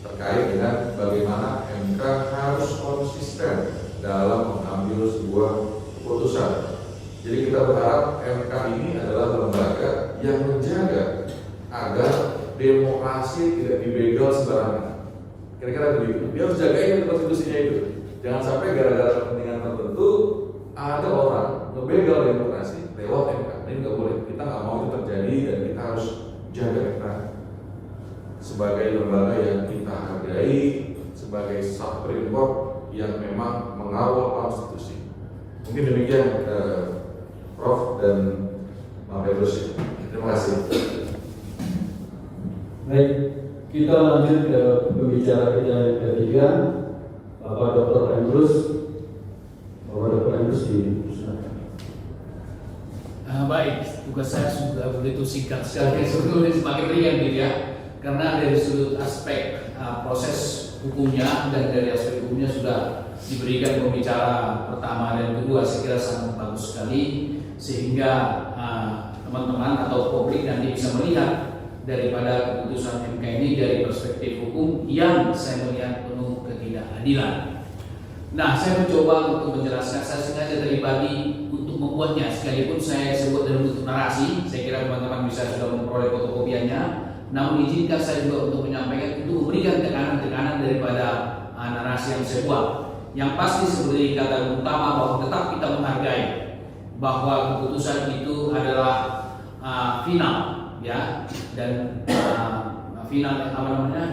terkait dengan bagaimana MK harus konsisten dalam mengambil sebuah keputusan. Jadi kita berharap MK ini adalah lembaga yang menjaga agar demokrasi tidak dibegal sembarangan. Kira-kira begitu. Dia harus jagain konstitusinya itu. Jangan sampai gara-gara kepentingan tertentu ada orang ngebegal demokrasi lewat MK. Ini nggak boleh. Kita nggak mau itu terjadi dan kita harus jaga MK. sebagai lembaga yang kita hargai, sebagai Supreme Court yang memang mengawal konstitusi. Mungkin demikian Prof dan Bang Petrus. Terima kasih. Baik, kita lanjut ke pembicara kita yang ketiga, Bapak Dr. Emrus. Bapak Dr. Emrus dipersilakan. Baik, tugas saya sudah begitu singkat sekali, sebetulnya semakin ringan gitu ya, karena dari sudut aspek proses hukumnya dan dari aspek hukumnya sudah diberikan pembicara pertama dan kedua, saya kira sangat bagus sekali sehingga teman-teman atau publik nanti bisa melihat daripada keputusan MK ini dari perspektif hukum yang saya melihat penuh ketidakadilan. Nah, saya mencoba untuk menjelaskan, saya sengaja dari pagi untuk membuatnya, sekalipun saya sebut dalam bentuk narasi. Saya kira teman-teman bisa sudah memperoleh fotokopiannya. Namun izinkan saya juga untuk menyampaikan, untuk memberikan tekanan-tekanan daripada narasi yang saya buat. Yang pasti seperti kata utama bahwa tetap kita menghargai bahwa keputusan itu adalah final, ya, dan final apa namanya?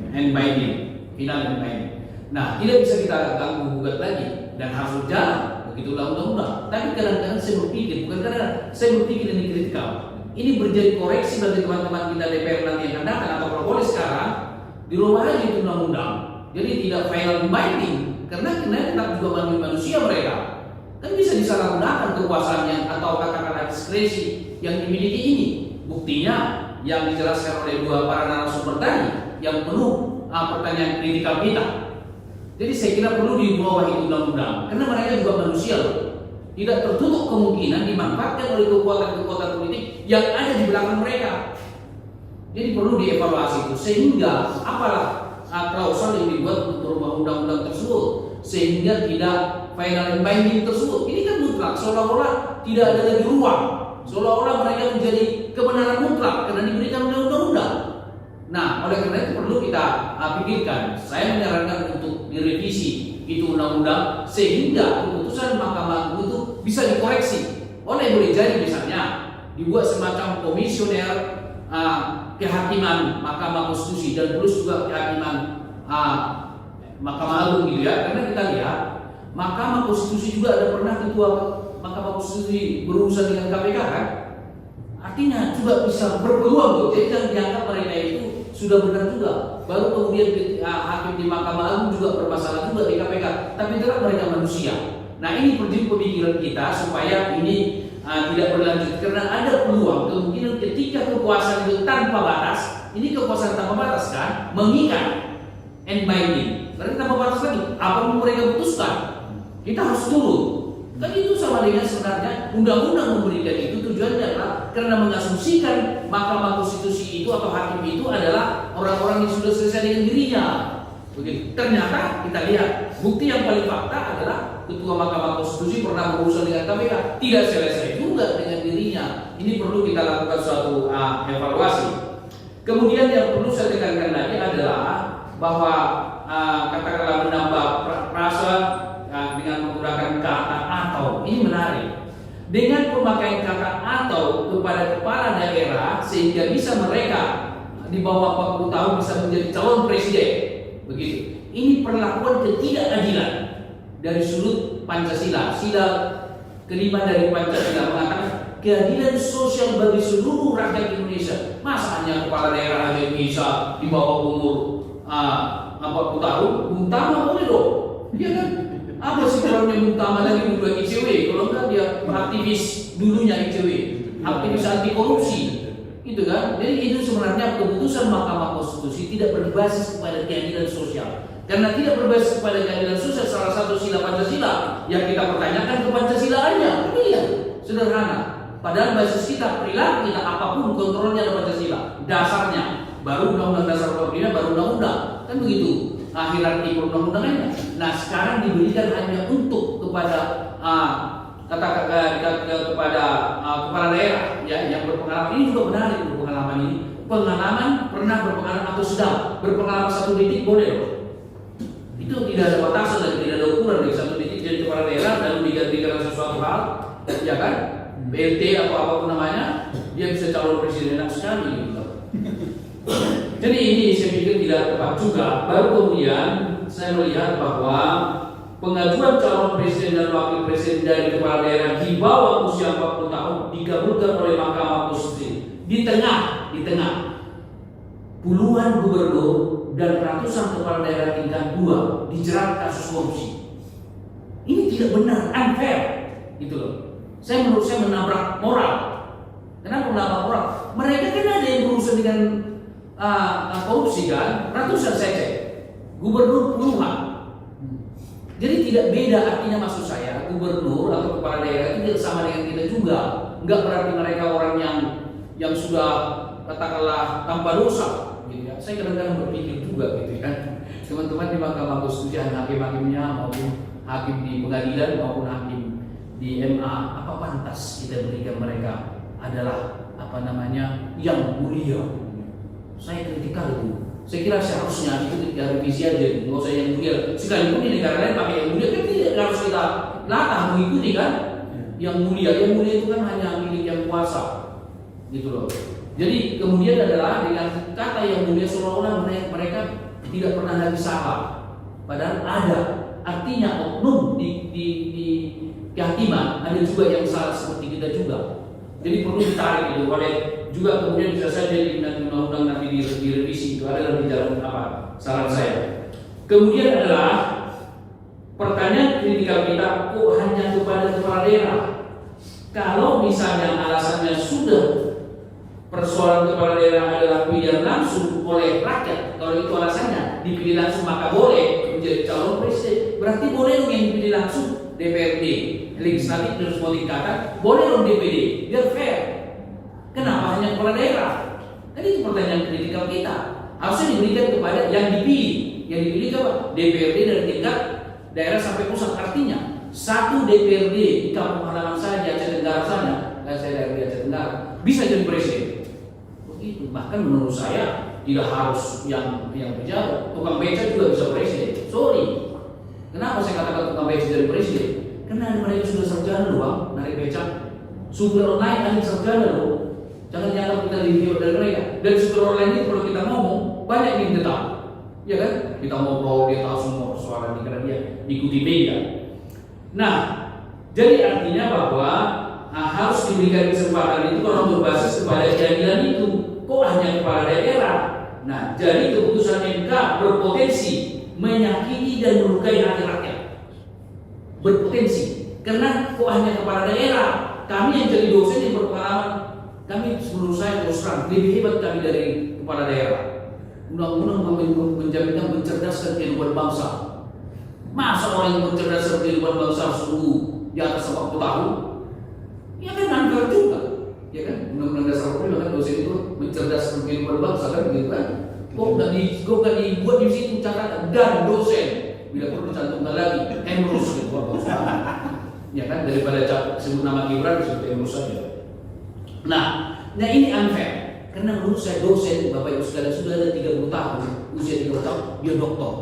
End binding, final and binding. Nah, tidak bisa kita ganggu gugat lagi dan harus jalan begitulah undang-undang. Tapi kadang-kadang saya berpikir, bukan karena saya berpikir ini kritikal, ini menjadi koreksi bagi teman-teman kita DPR nanti yang akan datang, atau kalau boleh sekarang dirubah aja itu undang-undang. Jadi tidak final and binding, karena tetap juga manusia mereka. Kan bisa disalahgunakan kekuasaannya atau katakanlah diskresi yang dimiliki ini. Buktinya yang dijelaskan oleh dua para narasumber tadi yang penuh pertanyaan kritikal kita. Jadi saya kira perlu diubah itu undang-undang, karena mereka juga manusia loh. Tidak tertutup kemungkinan dimanfaatkan oleh kekuatan-kekuatan politik yang ada di belakang mereka. Jadi perlu dievaluasi itu, sehingga apalah klausul yang dibuat untuk merubah undang-undang tersebut, sehingga tidak final and binding tersebut. Ini kan mutlak, seolah-olah tidak ada lagi ruang, seolah-olah mereka menjadi kebenaran mutlak karena diberikan oleh undang-undang. Nah, oleh karena itu perlu kita pikirkan. Saya menyarankan untuk direvisi itu undang-undang sehingga keputusan Mahkamah Agung itu bisa dikoreksi. Boleh jadi misalnya dibuat semacam komisioner kehakiman Mahkamah Konstitusi dan terus juga kehakiman Mahkamah Agung gitu ya. Karena kita lihat Mahkamah Konstitusi juga ada pernah ketua Mahkamah Konstitusi berurusan dengan KPK kan. Artinya juga bisa berpeluang tuh. Jadi jangan dianggap mereka itu sudah benar juga. Baru kemudian hakim di Mahkamah Agung juga bermasalah juga di KPK. Tapi tetap mereka manusia. Nah, ini perlu pemikiran kita supaya ini tidak berlanjut, karena ada peluang kemungkinan ketika kekuasaan itu tanpa batas, ini kekuasaan tanpa batas kan, mengikat and binding. Berarti tanpa batas lagi, apapun mereka putuskan, kita harus turun. Kan itu sama dengan sebenarnya undang-undang memberikan itu tujuannya adalah karena mengasumsikan Mahkamah Konstitusi itu atau hakim itu adalah orang-orang yang sudah selesai dengan dirinya. Begitu. Ternyata kita lihat bukti yang paling fakta adalah Ketua Mahkamah Konstitusi pernah berurusan dengan KPK, tidak selesai juga dengan dirinya. Ini perlu kita lakukan suatu evaluasi. Kemudian yang perlu saya tekankan lagi adalah bahwa katakanlah menambah frasa dengan menggunakan kata atau. Ini menarik. Dengan pemakaian kata atau kepada kepala daerah sehingga bisa mereka di bawah 40 tahun bisa menjadi calon presiden. Begitu. Ini perlakuan ketidakadilan dari sudut Pancasila. Sila kelima dari Pancasila mengatakan keadilan sosial bagi seluruh rakyat Indonesia. Masa hanya kepala daerah aja bisa di bawah umur 40 tahun? Bung Tama boleh dong. Iya kan? Apa sih calonnya Bung Tama lagi bukan ICW? Kalau enggak dia aktivis dulunya ICW, aktivis anti korupsi. Gitu kan? Jadi itu sebenarnya keputusan Mahkamah Konstitusi tidak berbasis kepada keadilan sosial. Karena tidak berbasis kepada keadilan sosial, salah satu sila Pancasila yang kita pertanyakan ke Pancasilaannya. Iya, sederhana. Padahal basis kita, perilaku kita, apapun kontrolnya ada Pancasila. Dasarnya, baru Undang-Undang Dasar 45, baru Undang-Undang. Kan begitu hierarki perundang-undangannya. Nah, sekarang diberikan hanya untuk kepada kepada kepala daerah ya yang berpengalaman. Ini juga menarik berpengalaman ini. Pengalaman pernah berpengalaman atau sedang berpengalaman 1 detik boleh loh. Itu tidak ada batasan dan tidak ada ukuran dari 1 detik jadi kepala daerah lalu digantikan sesuatu hal, ya kan? BLT atau apapun namanya, dia bisa calon presiden sekali gitu. Jadi ini saya pikir tidak tepat juga. Baru kemudian saya melihat bahwa pengajuan calon presiden dan wakil presiden dari kepala daerah di bawah usia 40 tahun dikabulkan oleh Mahkamah Konstitusi. Di tengah puluhan gubernur dan ratusan kepala daerah tingkat 2 dijerat kasus korupsi. Ini tidak benar, unfair, gitu loh. Menurut saya menabrak moral. Kenapa menabrak moral? Mereka kan ada yang berurusan dengan korupsi kan, ratusan saya cek, gubernur puluhan. Jadi tidak beda, artinya maksud saya gubernur atau kepala daerah itu tidak sama dengan kita juga. Enggak berarti mereka orang yang sudah katakanlah tanpa dosa, gitu ya. Saya kadang-kadang berpikir juga gitu kan, teman-teman di Mahkamah Konstitusi, hakim-hakimnya maupun hakim di pengadilan maupun hakim di MA, apa pantas kita berikan mereka adalah yang mulia? Saya kritikal itu. Saya kira seharusnya itu revisi aja, nggak usah yang mulia. Sekalipun di negara lain pakai yang mulia kan tidak harus kita latah mengikuti kan. Yang mulia itu kan hanya milik yang kuasa, gitu loh. Jadi kemudian adalah dengan kata yang mulia seolah-olah mereka tidak pernah lagi salah. Padahal ada. Artinya oknum di kehakiman ada juga yang salah seperti kita juga. Jadi perlu ditarik itu oleh juga kemudian bisa saja di undang-undang nanti direvisi itu adalah di dalam saran saya. Kemudian adalah pertanyaan kritikal kita, kok hanya kepada kepala daerah? Kalau misalnya alasannya sudah persoalan kepala daerah adalah pilihan langsung oleh rakyat, kalau itu alasannya dipilih langsung maka boleh menjadi calon presiden. Berarti boleh dong yang dipilih langsung DPRD, legislatif dan semua tingkatan, boleh dong DPD, biar fair. Kenapa hanya kepala daerah? Kan itu pertanyaan kritikal kita. Harusnya diberikan kepada yang dipilih. Yang dipilih apa? DPRD dari tingkat daerah sampai pusat. Artinya satu DPRD di kampung halaman saya di Aceh Tenggara sana, dan saya dari Aceh Tenggara, bisa jadi presiden. Begitu. Bahkan menurut saya tidak harus yang pejabat. Tukang beca juga bisa presiden. Sorry. Kenapa saya katakan tukang beca jadi presiden? Karena mereka sudah sarjana loh bang, narik beca. Supir online ada sarjana loh. Jangan dianggap kita review dari mereka. Dan supir online itu kalau kita ngomong banyak yang kita tahu, ya kan? Kita ngobrol dia tahu semua persoalan karena dia ikuti media. Nah, jadi artinya bahwa harus diberikan kesempatan itu kalau berbasis kepada keadilan itu. Kok hanya kepala daerah? Nah, jadi keputusan MK berpotensi menyakiti dan melukai hati rakyat. Berpotensi. Karena kok hanya kepala daerah? Kami yang jadi dosen yang berpengalaman, kami menurut saya terus terang lebih hebat kami dari kepala daerah. Undang-undang menjaminkan mencerdaskan kehidupan bangsa. Masa orang yang mencerdaskan kehidupan bangsa sungguh di atas 40 tahun? Ya kan anggar juga, ya kan? Undang-undang dasar 45 kan dosen itu mencerdaskan kehidupan bangsa kan begitu kan? Kok nggak dibuat di situ catatan dan dosen? Bila perlu dicantumkan lagi Emrus gitu, ya kan? Daripada sebut nama Gibran disebut Emrus saja. Nah ini unfair. Karena menurut saya dosen, Bapak Ibu sekalian sudah ada 30 tahun, usia 30 tahun, dia doktor.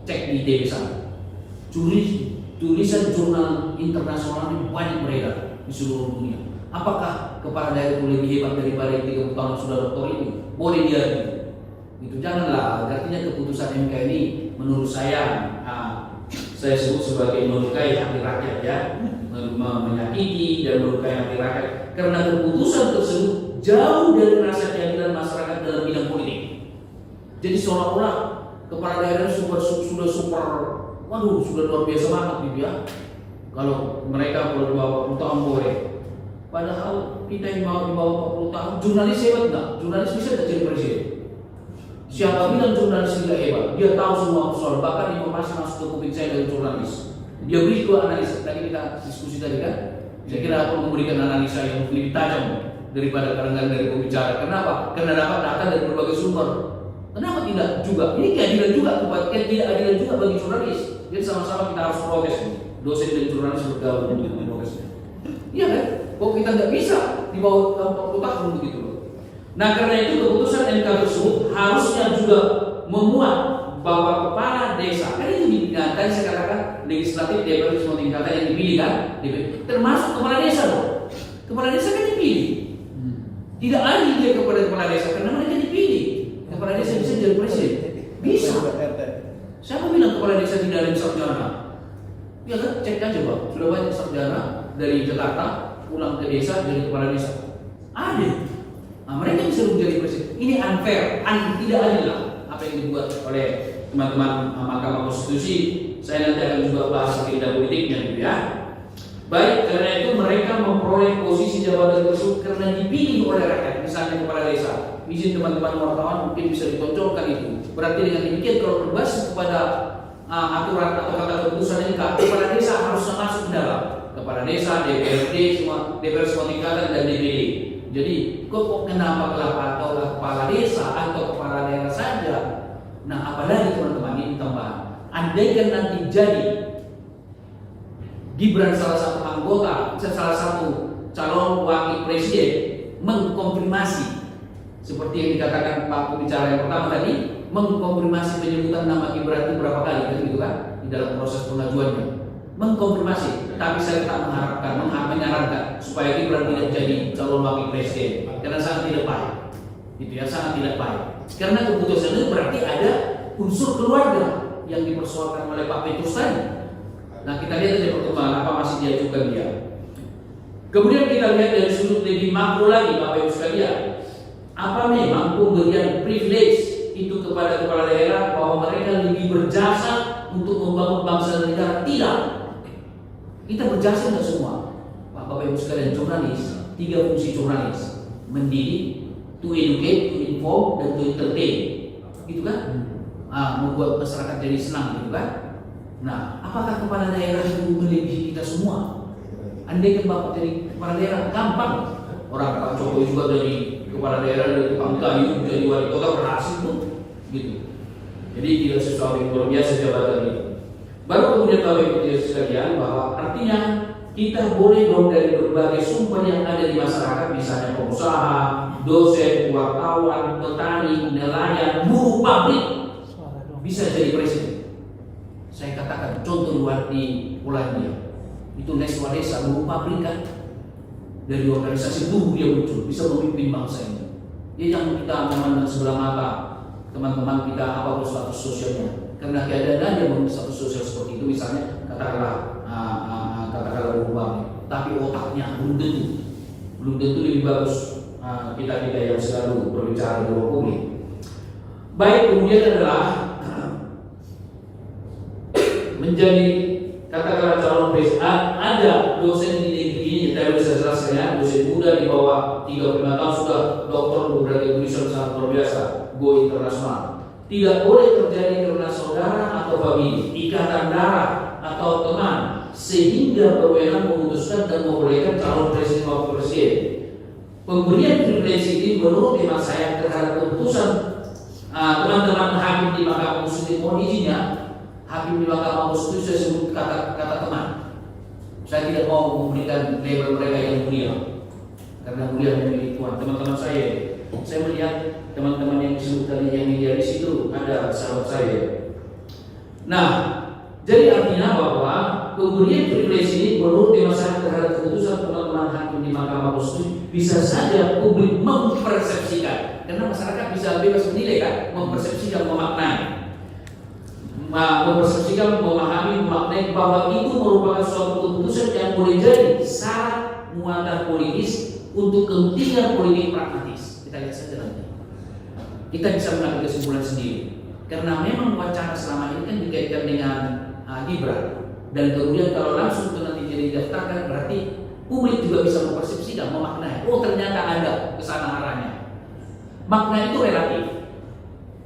Cek di ITB sana. Tulisan jurnal internasional ini banyak beredar di seluruh dunia. Apakah kepala daerah itu lebih hebat daripada yang 30 tahun sudah doktor ini? Boleh dia itu janganlah. Artinya keputusan MK ini menurut saya sebut sebagai melukai hati rakyat ya, menyakiti dan melukai hati rakyat. Karena keputusan tersebut jauh dari rasa keadilan masyarakat dalam bidang politik. Jadi seolah-olah kepala daerah sudah super, sudah luar biasa banget gitu ya. Kalau mereka kalau di bawah 40 tahun boleh. Padahal kita yang di bawah 40 tahun, jurnalis hebat nggak? Jurnalis bisa nggak jadi presiden? Siapa bilang jurnalis tidak hebat? Dia tahu semua persoalan, bahkan informasi masuk ke kuping saya dari jurnalis. Dia beri dua analisa, tadi kita diskusi tadi kan. Saya kira aku memberikan analisa yang lebih tajam daripada kadang-kadang dari pembicara. Kenapa? Karena dapat data dari berbagai sumber. Kenapa tidak juga? Ini keadilan juga, tidak adilan juga bagi jurnalis. Jadi sama-sama kita harus protes. Dosen dan jurnalis bergaul dengan protesnya. Iya kan? Kok kita nggak bisa di bawah 40 tahun begitu loh. Nah karena itu keputusan MK tersebut harusnya juga memuat bahwa kepala desa, kan itu dipilih. Tadi saya katakan legislatif DPR semua tingkatan yang dipilih kan, termasuk kepala desa loh. Kepala desa kan dipilih. Tidak lagi dia kepada kepala desa karena mereka dipilih. Kepala kepala desa bisa jadi presiden? Bisa. Siapa bilang kepala desa tidak ada sarjana? Ya kan, cek aja Pak. Sudah banyak sarjana dari Jakarta pulang ke desa jadi kepala desa. Ada. Nah, mereka bisa menjadi presiden. Ini unfair, tidak adil lah apa yang dibuat oleh teman-teman Mahkamah Konstitusi. Saya nanti akan juga bahas agenda politiknya gitu ya. Baik, karena itu mereka memperoleh posisi jabatan tersebut karena dipilih oleh rakyat, misalnya kepala desa. Izin teman-teman wartawan mungkin bisa ditonjolkan itu. Berarti dengan demikian kalau berbasis kepada aturan atau kata keputusan MK, kepala desa harusnya masuk ke dalam. Kepala desa, DPRD, semua DPR semua tingkatan dan DPD. Jadi kok kenapa atau kepala desa atau kepala daerah saja? Nah, apalagi teman-teman ini tambahan. Andaikan nanti jadi Gibran salah satu anggota, salah satu calon wakil presiden mengkonfirmasi seperti yang dikatakan Pak pembicara yang pertama tadi, mengkonfirmasi penyebutan nama Gibran itu berapa kali kan gitu kan di dalam proses pengajuannya, mengkonfirmasi. Tapi saya tak mengharapkan, menyarankan supaya Gibran tidak jadi calon wakil presiden karena sangat tidak baik, gitu ya, sangat tidak baik. Karena keputusan itu berarti ada unsur keluarga yang dipersoalkan oleh Pak Petrus tadi. Nah, kita lihat saja perkembangan apa masih diajukan dia. Kemudian kita lihat dari sudut lebih makro lagi Bapak Ibu sekalian. Apa memang pemberian privilege itu kepada kepala daerah bahwa mereka lebih berjasa untuk membangun bangsa dan negara? Tidak. Kita berjasa enggak semua. Bapak Ibu sekalian, jurnalis, 3 fungsi jurnalis: mendidik, to educate, to inform, dan to entertain. Gitu kan? Membuat masyarakat jadi senang gitu kan? Nah, apakah kepala daerah itu melebihi kita semua? Andai kan Bapak jadi kepala daerah, gampang. Orang Pak Jokowi juga dari kepala daerah, dari tukang kayu, jadi wali kota berhasil tuh, gitu. Jadi tidak sesuatu yang luar biasa jabatan itu. Baru kemudian Bapak Ibu sekalian bahwa artinya kita boleh dong dari berbagai sumber yang ada di masyarakat, misalnya pengusaha, dosen, wartawan, petani, nelayan, buruh pabrik, bisa jadi presiden. Saya katakan contoh luar di Polandia itu Neswa Desa, buruh pabrik kan, dari organisasi buruh dia muncul bisa memimpin bangsa ini. Ya, yang kita memandang sebelah mata teman-teman kita apapun status sosialnya, karena keadaan dia memiliki status sosial seperti itu, misalnya katakanlah buruh pabrik, tapi otaknya belum tentu lebih bagus kita yang selalu berbicara di ruang publik. Baik, kemudian adalah menjadi katakanlah calon presiden. Ada dosen di negeri ini, kita bisa jelaskan ya, dosen muda di bawah 35 tahun sudah doktor berbagai tulisan sangat luar biasa, go internasional. Tidak boleh terjadi karena saudara atau famili, ikatan darah atau teman, sehingga berwenang memutuskan dan membolehkan calon presiden wakil presiden. Pemberian privilege ini menurut hemat saya terhadap keputusan teman-teman hakim di Mahkamah Konstitusi. Mohon izinnya, hakim di Mahkamah Konstitusi saya sebut kata teman. Saya tidak mau memberikan label mereka yang mulia, karena mulia milik Tuhan. Teman-teman saya melihat teman-teman yang disebut tadi yang media di situ ada sahabat saya. Nah, jadi artinya bahwa pemberian privilege ini menurut hemat saya terhadap keputusan teman-teman hakim di Mahkamah Konstitusi bisa saja publik mempersepsikan, karena masyarakat bisa bebas menilai kan, mempersepsikan, memaknai. Mempersepsikan, memahami, memaknai bahwa itu merupakan suatu keputusan yang boleh jadi syarat muatan politis untuk kepentingan politik pragmatis. Kita lihat saja nanti. Kita bisa mengambil kesimpulan sendiri. Karena memang wacana selama ini kan dikaitkan dengan Gibran, dan kemudian kalau langsung itu nanti jadi didaftarkan, berarti publik juga bisa mempersepsikan, memaknai. Oh, ternyata ada kesana arahnya. Makna itu relatif,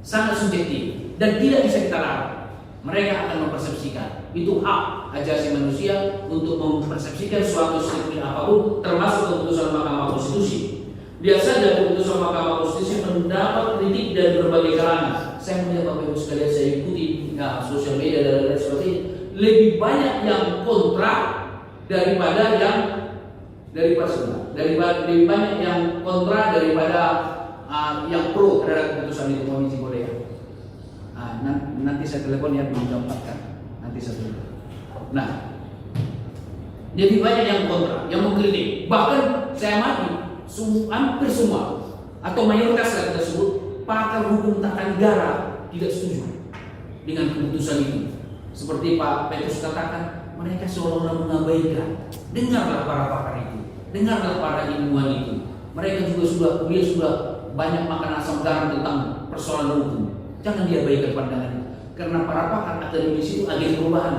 sangat subjektif, dan tidak bisa kita larang. Mereka akan mempersepsikan. Itu hak asasi manusia untuk mempersepsikan suatu situasi apapun, termasuk keputusan Mahkamah Konstitusi. Lihat saja keputusan Mahkamah Konstitusi mendapat kritik dari berbagai kalangan. Saya melihat Bapak Ibu sekalian, saya ikuti sosial media dan lain sebagainya, lebih banyak yang kontra daripada yang lebih banyak yang kontra daripada yang pro terhadap keputusan itu. Mohon izin boleh ya. Nanti saya telepon ya, belum jam 4 kan. Nanti saya telepon. Nah, jadi banyak yang kontra, yang mengkritik. Bahkan saya amati hampir semua atau mayoritas lah kita sebut pakar hukum tata negara tidak setuju dengan keputusan itu. Seperti Pak Petrus katakan, mereka seolah-olah mengabaikan. Dengarlah para pakar itu, dengarlah para ilmuwan itu. Mereka juga sudah kuliah, sudah banyak makan asam garam tentang persoalan hukum. Jangan diabaikan pandangan itu, karena para pakar akademisi itu agen perubahan.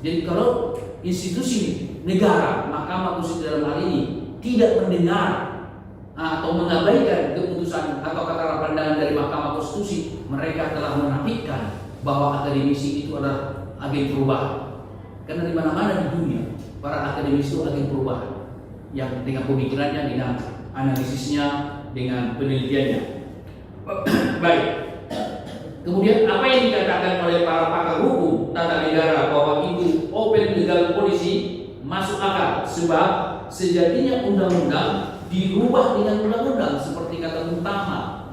Jadi kalau institusi negara, Mahkamah Konstitusi dalam hal ini tidak mendengar atau mengabaikan keputusan atau katakanlah pandangan dari Mahkamah Konstitusi, mereka telah menafikan bahwa akademisi itu adalah agen perubahan. Karena di mana-mana di dunia para akademisi itu agen perubahan yang dengan pemikirannya, dengan analisisnya, dengan penelitiannya. Baik. Kemudian apa yang dikatakan oleh para pakar hukum tata negara bahwa itu open legal policy masuk akal, sebab sejatinya undang-undang dirubah dengan undang-undang seperti kata utama.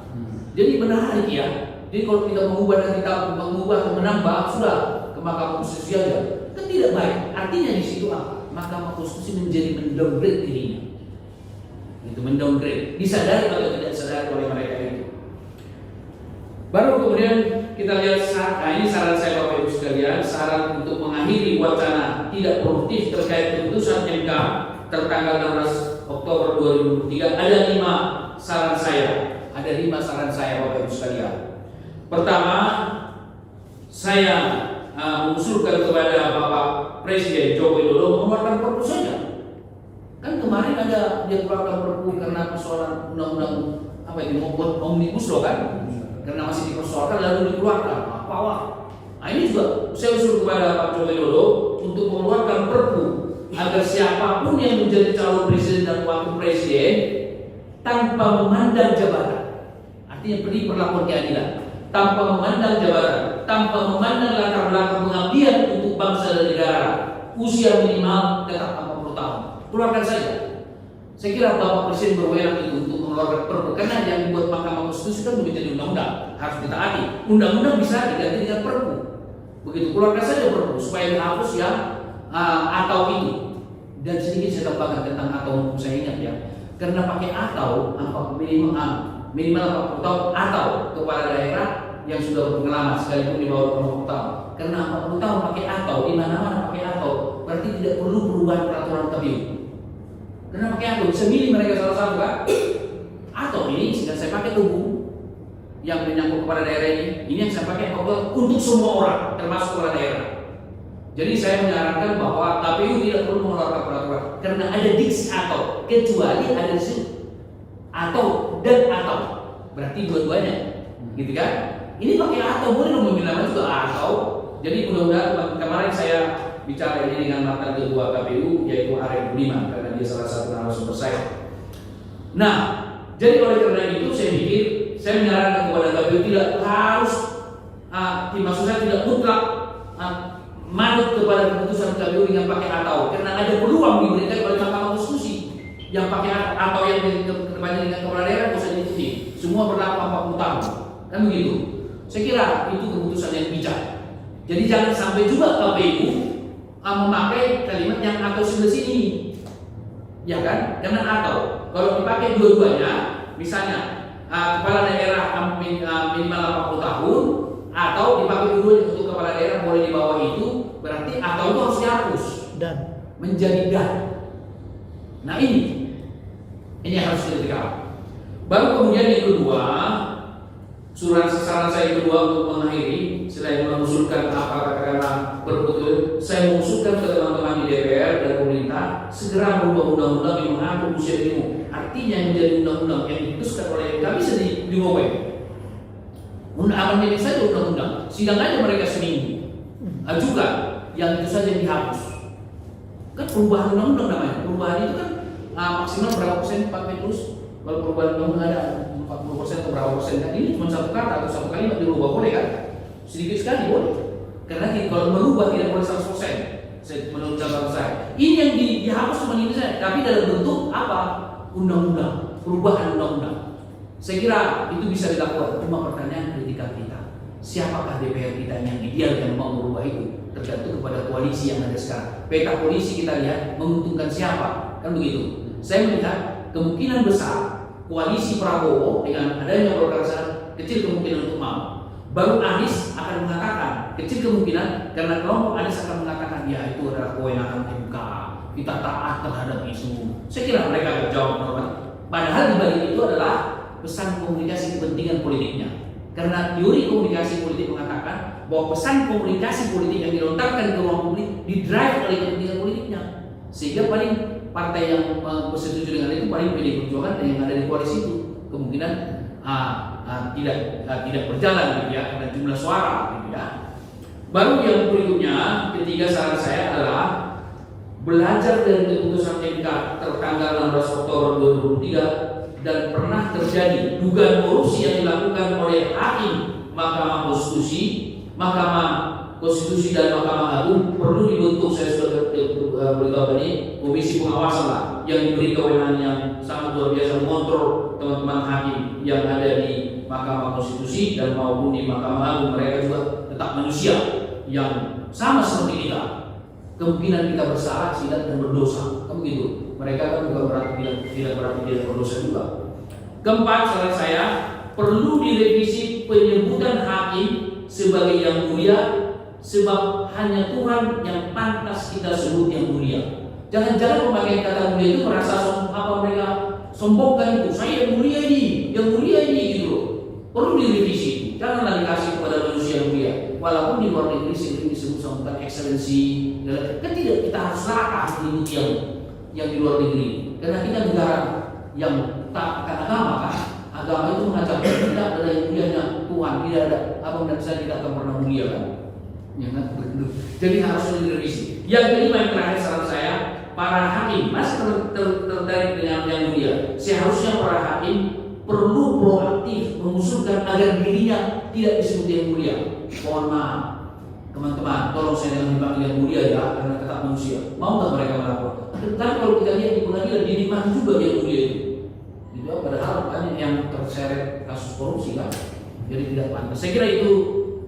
Jadi menarik ya. Jadi kalau kita mengubah dan kita mengubah atau menambah, sudah ke Mahkamah Konstitusi aja, kan tidak baik. Artinya di situ apa? Mahkamah Konstitusi menjadi mendowngrade dirinya. Itu mendowngrade, disadari atau tidak disadari oleh mereka itu. Baru kemudian kita lihat, ini saran saya Bapak Ibu sekalian, saran untuk mengakhiri wacana tidak produktif terkait keputusan MK tertanggal 16 Oktober 2023. Ada 5 saran saya. Ada 5 saran saya Bapak Ibu sekalian. Pertama, saya mengusulkan kepada Bapak Presiden Joko Widodo mengeluarkan perpu saja. Kan kemarin ada dia keluarkan perpu karena persoalan undang-undang apa itu membuat omnibus law kan? Karena masih dipersoalkan lalu dikeluarkan. Nah ini juga saya usul kepada Pak Joko Widodo untuk mengeluarkan perpu agar siapapun yang menjadi calon presiden dan wakil presiden tanpa memandang jabatan, artinya beri perlakuan keadilan, tanpa memandang jabatan, tanpa memandang latar belakang pengabdian untuk bangsa dan negara, usia minimal tetap 40 tahun. Keluarkan saja. Saya kira Bapak Presiden berwenang itu untuk mengeluarkan perpu, karena yang dibuat Mahkamah Konstitusi kan menjadi undang-undang, harus ditaati. Undang-undang bisa diganti dengan perpu. Begitu, keluarkan saja perpu supaya dihapus ya atau itu. Dan sedikit saya tambahkan tentang atau hukum, saya ingat ya, karena pakai atau minimal 40 tahun atau kepala daerah yang sudah berpengalaman sekalipun di bawah 40 tahun. Karena 40 tahun pakai atau, di mana-mana pakai atau, berarti tidak perlu perubahan peraturan KPU. Karena pakai atau bisa milih mereka salah satu kan? Atau ini sedang saya pakai tubuh yang menyangkut kepada daerah ini yang saya pakai untuk semua orang, termasuk kepala daerah. Jadi saya menyarankan bahwa KPU tidak perlu mengeluarkan peraturan karena ada diksi atau, kecuali ada diksi atau dan atau, berarti dua-duanya, gitu kan? Ini pakai atau, boleh memilih nama juga atau. Jadi mudah-mudahan kemarin saya bicara ini dengan mantan ketua KPU yaitu Arif Budiman, karena dia salah satu narasumber saya. Nah, jadi oleh karena itu saya pikir saya menyarankan kepada KPU tidak harus, maksud saya tidak mutlak manut kepada keputusan KPU dengan pakai atau, karena ada peluang diberikan oleh Mahkamah Konstitusi yang pakai atau yang kedepannya dengan kepala daerah bisa diikuti. Semua berlaku 40 tahun, kan begitu. Saya kira itu keputusan yang bijak. Jadi jangan sampai juga KPU memakai kalimat yang atau sebelah sini, ya kan? Karena atau kalau dipakai dua-duanya, misalnya kepala daerah minimal 40 tahun, atau dipakai dua-duanya untuk kepala daerah boleh di bawah itu, berarti atau itu harus dihapus dan menjadi dan. Nah ini harus ditegakkan. Baru kemudian yang kedua, saran saya kedua untuk mengakhiri, selain mengusulkan apa katakanlah berbetul, saya mengusulkan ke teman-teman di DPR dan pemerintah segera merubah undang-undang yang mengatur usia minimum. Artinya yang menjadi undang-undang yang diputuskan oleh MK bisa dirubah. Amandemen saja undang-undang, sidang aja mereka seminggu. Ajukan yang itu saja dihapus. Kan perubahan undang-undang namanya. Perubahan itu kan maksimal berapa persen Pak Petrus? Kalau perubahan undang-undang ada 40% atau berapa persen, kan ini cuma satu kata atau satu kalimat dirubah boleh kan? Sedikit sekali boleh. Karena kalau merubah tidak boleh 100%. Menurut catatan saya, ini yang dihapus cuma ini saja, tapi dalam bentuk apa? Undang-undang, perubahan undang-undang. Saya kira itu bisa dilakukan. Cuma pertanyaan kritikal kita, siapakah DPR kita yang ideal yang mau merubah itu? Tergantung kepada koalisi yang ada sekarang. Peta koalisi kita lihat menguntungkan siapa, kan begitu. Saya melihat kemungkinan besar koalisi Prabowo dengan adanya Golkar kecil kemungkinan untuk mau. Baru Anies akan mengatakan, kecil kemungkinan karena kelompok Anies akan mengatakan ya itu adalah kewenangan MK, kita taat terhadap isu. Saya kira mereka akan jawab normal. Padahal di balik itu adalah pesan komunikasi kepentingan politiknya. Karena teori komunikasi politik mengatakan bahwa pesan komunikasi politik yang dilontarkan ke ruang publik didrive oleh kepentingan politiknya. Sehingga paling partai yang bersetuju dengan itu paling PDI Perjuangan dan yang ada di koalisi itu kemungkinan tidak berjalan gitu ya, karena jumlah suara gitu ya. Baru yang berikutnya, ketiga saran saya adalah belajar dari keputusan MK tertanggal 16 Oktober 2023 dan pernah terjadi dugaan korupsi yang dilakukan oleh hakim Mahkamah Konstitusi, Mahkamah Konstitusi dan Mahkamah Agung perlu dibentuk. Saya sudah beritahu tadi komisi pengawasan lah yang diberi kewenangan yang sangat luar biasa mengontrol teman-teman hakim yang ada di Mahkamah Konstitusi dan maupun di Mahkamah Agung. Mereka juga tetap manusia yang sama seperti kita. Kemungkinan kita bersalah, silap dan berdosa, kan begitu. Mereka kan bukan berarti tidak berdosa juga. Keempat, saran saya perlu direvisi penyebutan hakim sebagai yang mulia, sebab hanya Tuhan yang pantas kita sebut yang mulia. Jangan-jangan pemakai kata mulia itu merasa mereka sombongkan itu. Saya yang mulia ini gitu loh. Perlu direvisi. Janganlah dikasih kepada manusia yang mulia. Walaupun di luar negeri sering disebut sebagai excellency, kan tidak, kita harus latah mengikuti yang di luar negeri. Karena kita negara yang tak akan agama kan. Agama itu mengajarkan tidak ada yang mulianya Tuhan, tidak ada abang dan saya tidak akan pernah mulia kan. Ya kan? Jadi harus direvisi. Yang kelima yang terakhir saran saya, para hakim masih tertarik dengan yang mulia. Seharusnya para hakim perlu proaktif mengusulkan agar dirinya tidak disebut yang mulia. Mohon maaf, teman-teman, tolong saya jangan dipanggil yang mulia ya, karena tetap manusia. Mau nggak mereka melapor? Tapi kalau kita lihat di pengadilan, diriman juga yang mulia itu. Itu padahal banyak yang terseret kasus korupsi kan, jadi tidak pantas. Saya kira itu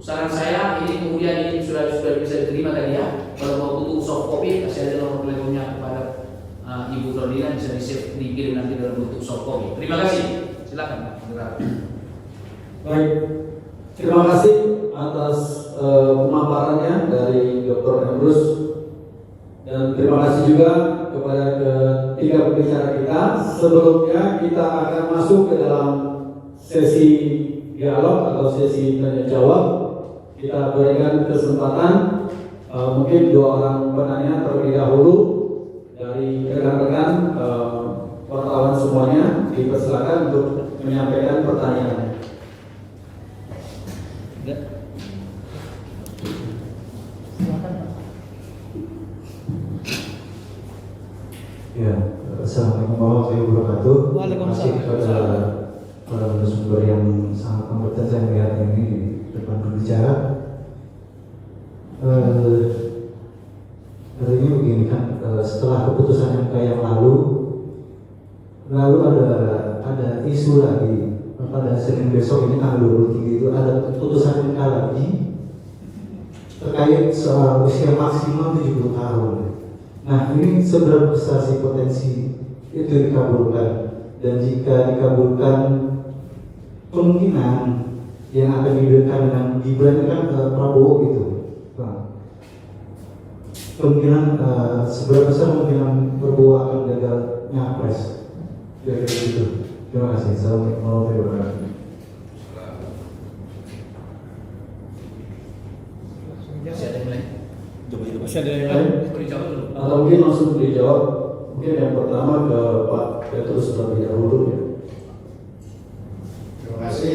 saran saya. Ini kemudian ini sudah bisa diterima tadi ya. Kalau mau butuh soft copy, kasih aja nomor teleponnya kepada Ibu Claudina, bisa dikirim nanti dalam bentuk soft copy. Terima kasih. Silakan Pak. Baik, terima kasih atas pemaparannya dari Dr. Emrus, dan terima kasih juga kepada ketiga pembicara kita. Sebelumnya kita akan masuk ke dalam sesi dialog atau sesi tanya jawab. Kita berikan kesempatan mungkin dua orang penanya terlebih dahulu dari rekan-rekan wartawan semuanya, dipersilakan untuk menyampaikan pertanyaan. Ya, assalamualaikum warahmatullahi wabarakatuh. Waalaikumsalam. Terima kasih kepada para narasumber yang sangat kompeten saya melihat ini di depan berbicara. Hari ini begini kan, setelah keputusan MK yang lalu ada isu lagi pada Senin besok ini tanggal 23 itu ada keputusan MK lagi terkait soal usia maksimal 70 tahun. Nah, ini seberapa besar sih potensi itu dikabulkan, dan jika dikabulkan kemungkinan yang akan diberikan dengan Gibran kan Prabowo gitu, kemungkinan seberapa besar kemungkinan Prabowo akan gagal nyapres, kira-kira gitu. Terima kasih. Assalamualaikum warahmatullahi wabarakatuh. Masih ada yang lain? Masih ada yang lain? Dijawab dulu. Atau mungkin langsung dijawab. Mungkin yang pertama ke Pak Petrus terlebih dahulu ya. Terima kasih.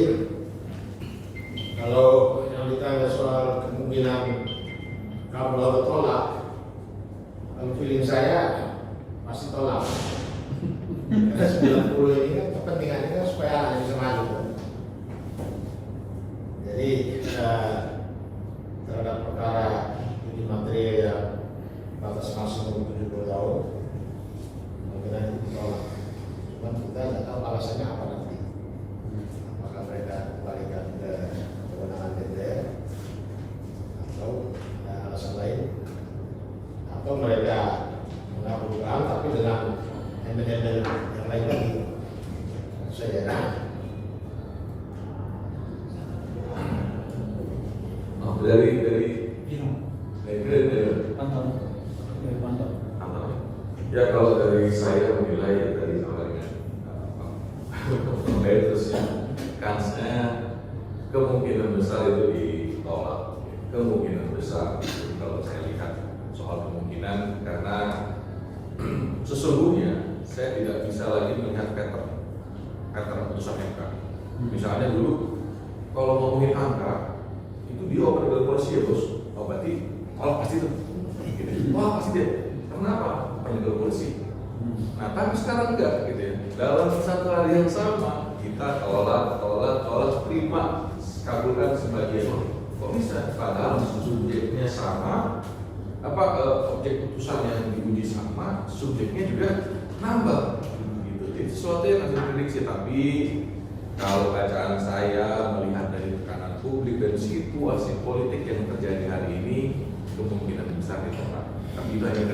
Kalau yang ditanya soal kemungkinan kabul atau tolak, kalau feeling saya pasti tolak. Karena 90 ini kan kepentingannya kan supaya anaknya bisa maju. Jadi terhadap perkara uji materi yang batas maksimum 70 tahun, kemungkinan itu ditolak. Cuman kita tidak tahu alasannya apa nanti. Apakah mereka kembalikan ke kewenangan DPR atau alasan lain, atau mereka mengabulkan tapi dengan embel-embel yang lain lagi. Ya kalau dari saya menilai ya dari sama dengan terus ya kansnya kemungkinan besar itu ditolak, kemungkinan besar itu kalau saya lihat soal kemungkinan karena sesungguhnya saya tidak bisa lagi melihat pattern putusan MK. Misalnya dulu kalau ngomongin angka itu dia oper dari polisi ya bos, oh berarti pasti tuh, gitu. Wah pasti dia. Kenapa? Penegak polisi. Nah tapi sekarang enggak gitu ya. Dalam satu hari yang sama kita tolak, terima, kabulkan sebagian. Kok bisa? Padahal subjeknya sama, objek putusan yang diuji sama, subjeknya juga nambah. Gitu. Itu sesuatu yang harus diprediksi. Tapi kalau bacaan saya melihat dari tekanan publik dan situasi politik yang terjadi hari ini, kemungkinan besar ditolak. Tapi itu hanya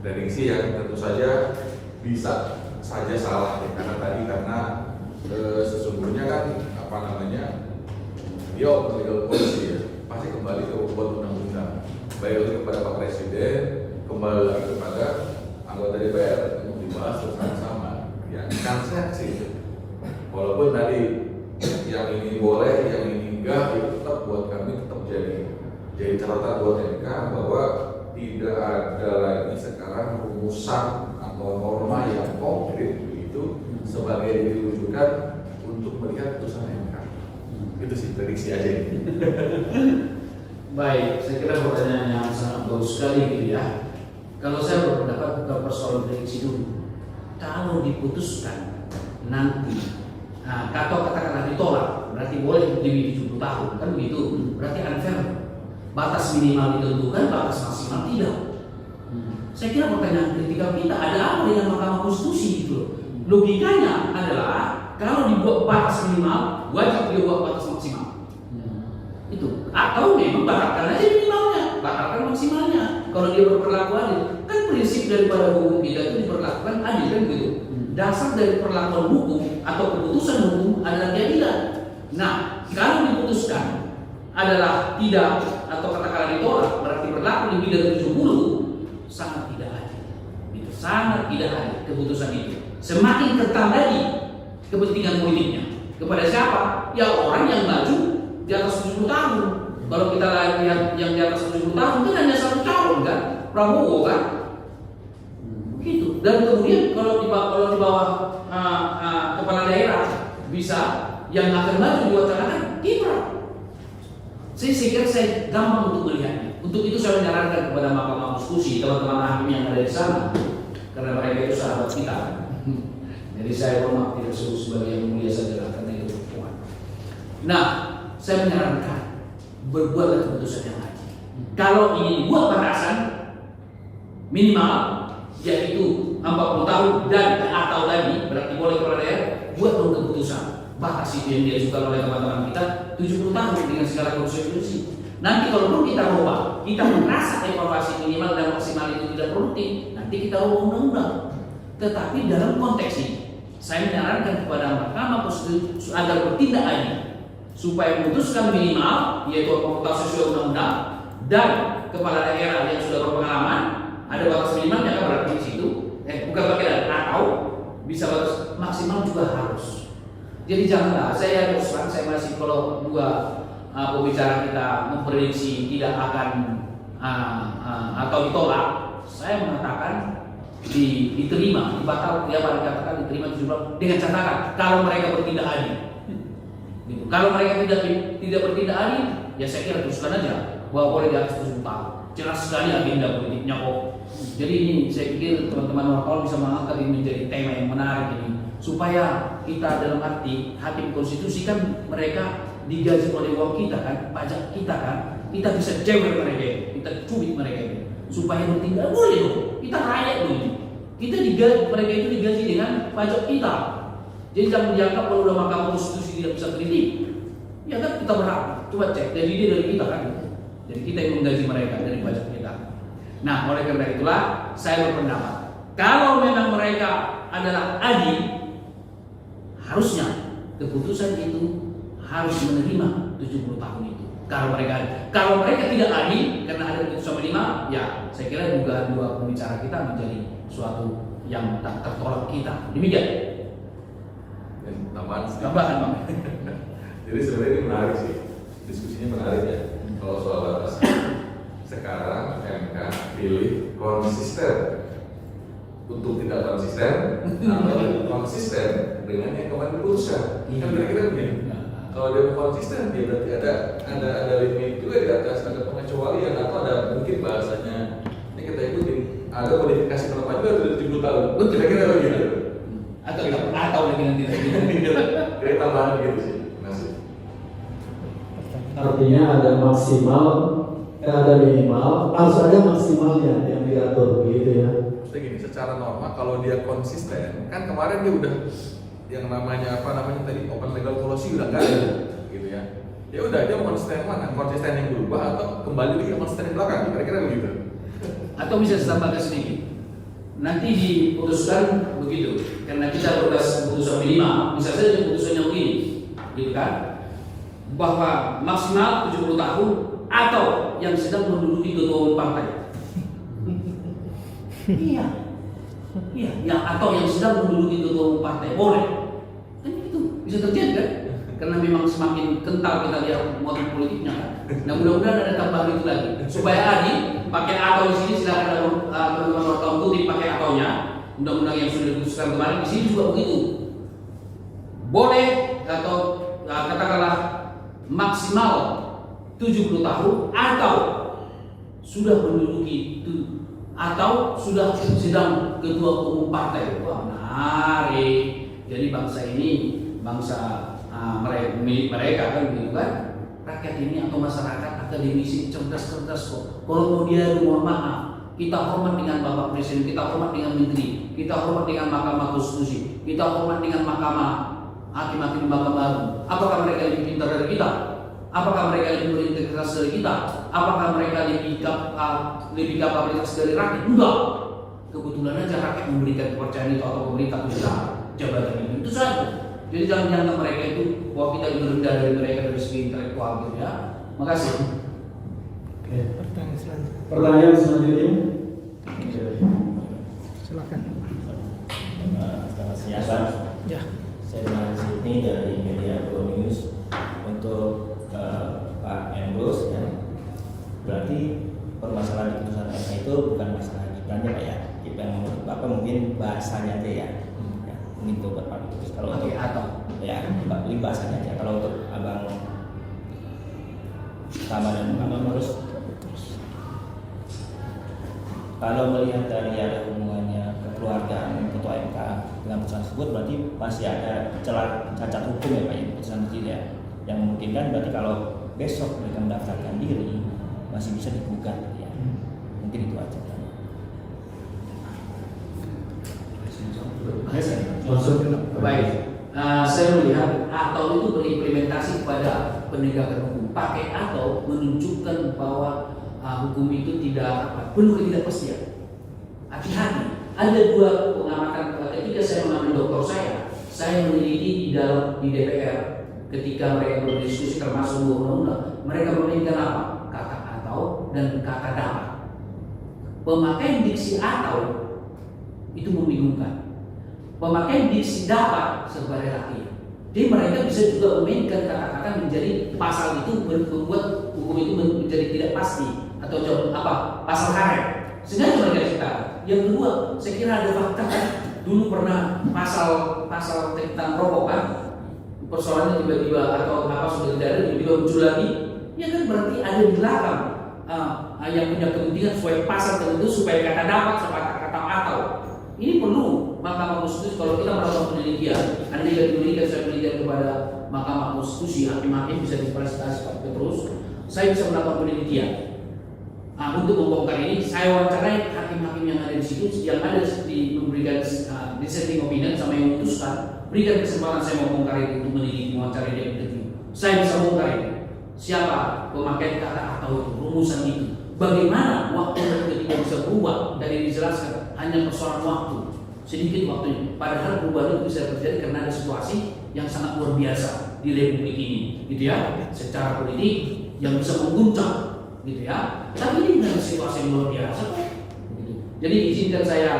prediksi yang tentu saja bisa saja salah ya. Karena sesungguhnya kan dia legal polisi ya, pasti kembali ke pembuat undang-undang, baik lagi kepada Pak Presiden, kembali lagi kepada anggota DPR untuk dibahas bersama-sama. Ya kan saya sih, walaupun tadi yang ini boleh, yang ini enggak, itu tetap buat kami tetap jadi catatan buat MK bahwa tidak ada lagi sekarang rumusan atau norma yang konkret begitu sebagai dirujukan untuk melihat putusan MK. Itu sih prediksi aja ini. Baik, saya kira pertanyaan yang sangat bagus sekali gitu ya. Kalau saya berpendapat bukan persoalan prediksi dulu. Kalau diputuskan nanti, atau katakanlah ditolak, berarti boleh lebih 70 tahun kan begitu? Berarti unfair. Batas minimal ditentukan, batas maksimal tidak. Saya kira pertanyaan kritikal kita ada apa dengan Mahkamah Konstitusi itu? Logikanya adalah kalau dibuat batas minimal, wajib dia buat batas maksimal. Itu. Atau memang batalkan aja minimalnya, batalkan maksimalnya. Kalau dia berperilaku adil, kan prinsip daripada hukum kita itu diperlakukan adil kan begitu. Dasar dari perlakuan hukum atau keputusan hukum adalah keadilan. Nah, kalau diputuskan adalah tidak atau katakanlah ditolak berarti berlaku lebih dari 70, sangat tidak adil. Itu sangat tidak adil keputusan itu. Semakin kental lagi kepentingan politiknya. Kepada siapa? Ya orang yang maju di atas 70 tahun. Kalau kita lihat yang di atas 70 tahun kan hanya satu calon kan, Prabowo kan. Begitu. Dan kemudian kalau di bawah kepala daerah bisa yang akan maju diwacanakan Gibran. Saya kira saya gampang untuk melihatnya. Untuk itu saya menyarankan kepada Mahkamah Konstitusi, teman-teman hakim yang ada di sana, karena mereka itu sahabat kita. Jadi saya hormat tidak sebut sebagai yang mulia saja karena itu perempuan. Nah, saya menyarankan berbuatlah keputusan yang adil. Kalau ingin dibuat batasan minimal yaitu 40 tahun dan atau lagi berarti boleh kepala daerah buat dong keputusan. Batas itu yang diajukan oleh teman-teman kita 70 tahun dengan segala konsekuensi. Nanti kalau perlu kita ubah, kita merasa evaluasi minimal dan maksimal itu tidak produktif, nanti kita ubah undang-undang. Tetapi dalam konteks ini, saya menyarankan kepada Mahkamah Konstitusi agar bertindak adil supaya memutuskan minimal yaitu komputasi sesuai undang-undang dan kepala daerah yang sudah berpengalaman ada batas minimalnya kan berarti di situ, bukan bagian atau bisa batas maksimal juga harus. Jadi janganlah, saya terus terang saya masih kalau dua pembicara kita memprediksi tidak akan atau ditolak, saya mengatakan diterima, dibatal, dia dikatakan diterima dengan catatan kalau mereka bertindak adil. Gitu. Kalau mereka tidak bertindak adil, ya saya kira teruskan aja bahwa boleh di atas 70 tahun. Jelas sekali agenda politiknya kok. Jadi ini saya pikir teman-teman wartawan bisa mengangkat ini menjadi tema yang menarik ini. Supaya kita dalam arti hakim konstitusi kan mereka digaji oleh uang kita kan, pajak kita kan, kita bisa jewer mereka, kita cubit mereka supaya bertindak boleh dong, kita rakyat dong, kita digaji, mereka itu digaji dengan pajak kita. Jadi jangan dianggap kalau udah Mahkamah Konstitusi tidak bisa kritik, ya kan kita berhak, coba cek dari dia dari kita kan, jadi kita yang menggaji mereka dari pajak kita. Nah oleh karena itulah saya berpendapat kalau memang mereka adalah adil, harusnya keputusan itu harus menerima 70 tahun itu. Kalau mereka tidak adil karena ada keputusan minimal, ya saya kira dugaan dua pembicara kita menjadi suatu yang tak tertolak kita. Demikian. Dan tambahan sedikit. Tambahan Bang. Jadi sebenarnya ini menarik sih, diskusinya menarik ya. Kalau soal batasan, sekarang MK pilih konsisten untuk tidak konsisten atau konsisten dengan yang kemarin diputuskan. Kan kira-kira begini. Kalau dia mau konsisten, dia berarti ada limit juga di atas, ada pengecualian atau ada mungkin bahasanya ini kita ikutin ada modifikasi penerapan juga dari 70 tahun. Kira-kira begitu. Atau lagi nanti Dari tambahan gitu sih. Masih. Artinya ada maksimal, ada minimal, harus ada maksimalnya yang diatur begitu ya. Maksudnya gini, secara norma kalau dia konsisten, kan kemarin dia udah yang namanya tadi open legal policy udah nggak ada, gitu ya. Ya udah dia mau konsisten mana? Konsisten yang berubah atau kembali lagi ke konsisten yang belakang? Kira-kira begitu. Atau bisa ditambahkan sedikit. Nanti diputuskan begitu, karena kita berdasarkan putusan minimal, bisa saja putusannya begini, gitu kan? Bahwa maksimal 70 tahun atau yang sedang menduduki ketua umum partai. Iya, yang atau yang sedang menduduki ketua umum partai boleh. Kan itu bisa terjadi kan? Karena memang semakin kental kita lihat motif politiknya kan. Nah mudah-mudahan ada tambahan itu lagi supaya adil. Pakai atau di sini silakan teman-teman wartawan kutip pakai ataunya. Undang-undang yang sudah diputuskan kemarin di sini juga begitu. Boleh atau katakanlah maksimal 70 tahun atau sudah menduduki itu atau sudah sedang ketua umum partai. Wah menarik. Jadi bangsa ini bangsa milik mereka kan gitu kan. Rakyat ini atau masyarakat akademisi cerdas-cerdas kok. Kalau mau dia mohon maaf, kita hormat dengan Bapak Presiden, kita hormat dengan Menteri, kita hormat dengan Mahkamah Konstitusi, kita hormat dengan Mahkamah Hakim-hakim Mahkamah Agung. Apakah mereka lebih pintar dari kita? Apakah mereka lebih berintegritas dari kita? Apakah mereka lebih kapabilitas dari rakyat? Enggak. Kebetulan aja rakyat memberikan kepercayaan itu atau pemerintah punya jabatan itu saja. Jadi jangan dianggap mereka itu bahwa kita lebih rendah dari mereka dari segi intelektual gitu ya. Makasih. Oke. Pertanyaan selanjutnya. Silakan. Selamat siang Pak. Ya. Saya dari sini dari media Pro News untuk Pak Emrus ya. Berarti permasalahan keputusan MK itu bukan masalah Gibran Pak ya. Yang menurut Bapak mungkin bahasanya aja ya. Ya mungkin itu Bapak. Kalau untuk atau ya ini bahasanya aja. Kalau untuk Abang Tama dan Abang Emrus, kalau melihat dari ada hubungannya kekeluargaan ketua MK dengan putusan tersebut, berarti masih ada celah cacat hukum ya Pak ya putusan itu ya, yang memungkinkan berarti kalau besok mereka mendaftarkan diri masih bisa digugat ya. Mungkin itu aja. Baik. Saya melihat atau itu berimplementasi kepada penegakan hukum. Pakai atau menunjukkan bahwa hukum itu tidak penuh ketidakpastian. Hati-hati. Ada dua pengamatan ketika saya mengambil doktor saya meneliti di DPR ketika mereka berdiskusi termasuk dua undang-undang. Mereka memainkan apa? Kata atau dan kata dapat. Pemakaian diksi atau itu membingungkan. Pemakaian diksi dapat serba relatif. Jadi mereka bisa juga memainkan kata-kata menjadi pasal itu membuat hukum itu menjadi tidak pasti atau pasal karet. Sengaja mereka ciptakan. Yang kedua, saya kira ada fakta kan. Dulu pernah pasal tentang rokok kan, persoalannya tiba-tiba atau sudah tidak ada tiba-tiba muncul lagi. Ya kan berarti ada di belakang yang punya kepentingan supaya pasal tertentu supaya kata dapat supaya kata atau. Ini perlu Mahkamah Konstitusi kalau kita melakukan penelitian, anda yang diberikan saya penelitian kepada Mahkamah Konstitusi, hakim-hakim bisa difasilitasi Pak Petrus, saya bisa melakukan penelitian. Untuk membongkar ini, saya wawancarai hakim-hakim yang ada di situ, yang ada di memberikan dissenting opinion sama yang memutuskan, berikan kesempatan saya mau bongkar itu untuk meneliti, mewawancarai dia interview. Saya bisa bongkar ini. Siapa pemakaian kata atau itu, rumusan itu. Bagaimana waktu dan ketika bisa berubah dari dijelaskan hanya persoalan waktu sedikit waktunya. Padahal perubahan itu bisa terjadi karena ada situasi yang sangat luar biasa di republik ini, gitu ya, secara politik yang bisa mengguncang, gitu ya. Tapi ini dengan situasi yang luar biasa, gitu. Jadi izinkan saya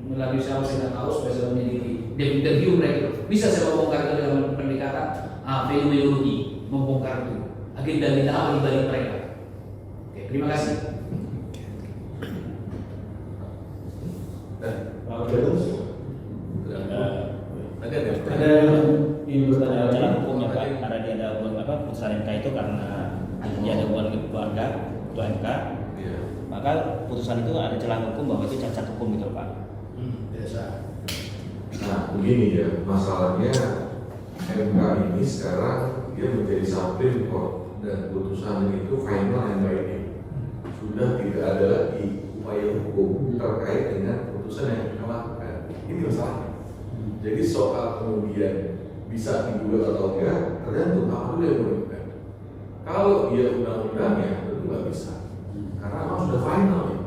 melalui saya dan harus bisa memiliki interview mereka. Bisa saya membongkar itu dengan pendekatan fenomenologi, membongkar itu agenda apa di balik mereka. Oke, terima kasih. Tadi ada Ada yang ingin bertanya lagi? Jalan hukumnya Pak, karena dia ada hubungan putusan MK itu karena dia ada hubungan keluarga, ketua MK, Iya. maka putusan itu ada celah hukum bahwa itu cacat hukum gitu Pak. Biasa. Nah, begini ya, masalahnya MK ini sekarang dia menjadi Supreme Court dan putusan itu final and binding. Sudah tidak ada lagi upaya hukum terkait dengan putusan yang kita lakukan. Ini masalahnya. Jadi soal kemudian bisa digugat atau enggak tergantung apa dulu yang menentukan. Kalau dia undang-undangnya tentu nggak bisa, karena memang sudah final ya.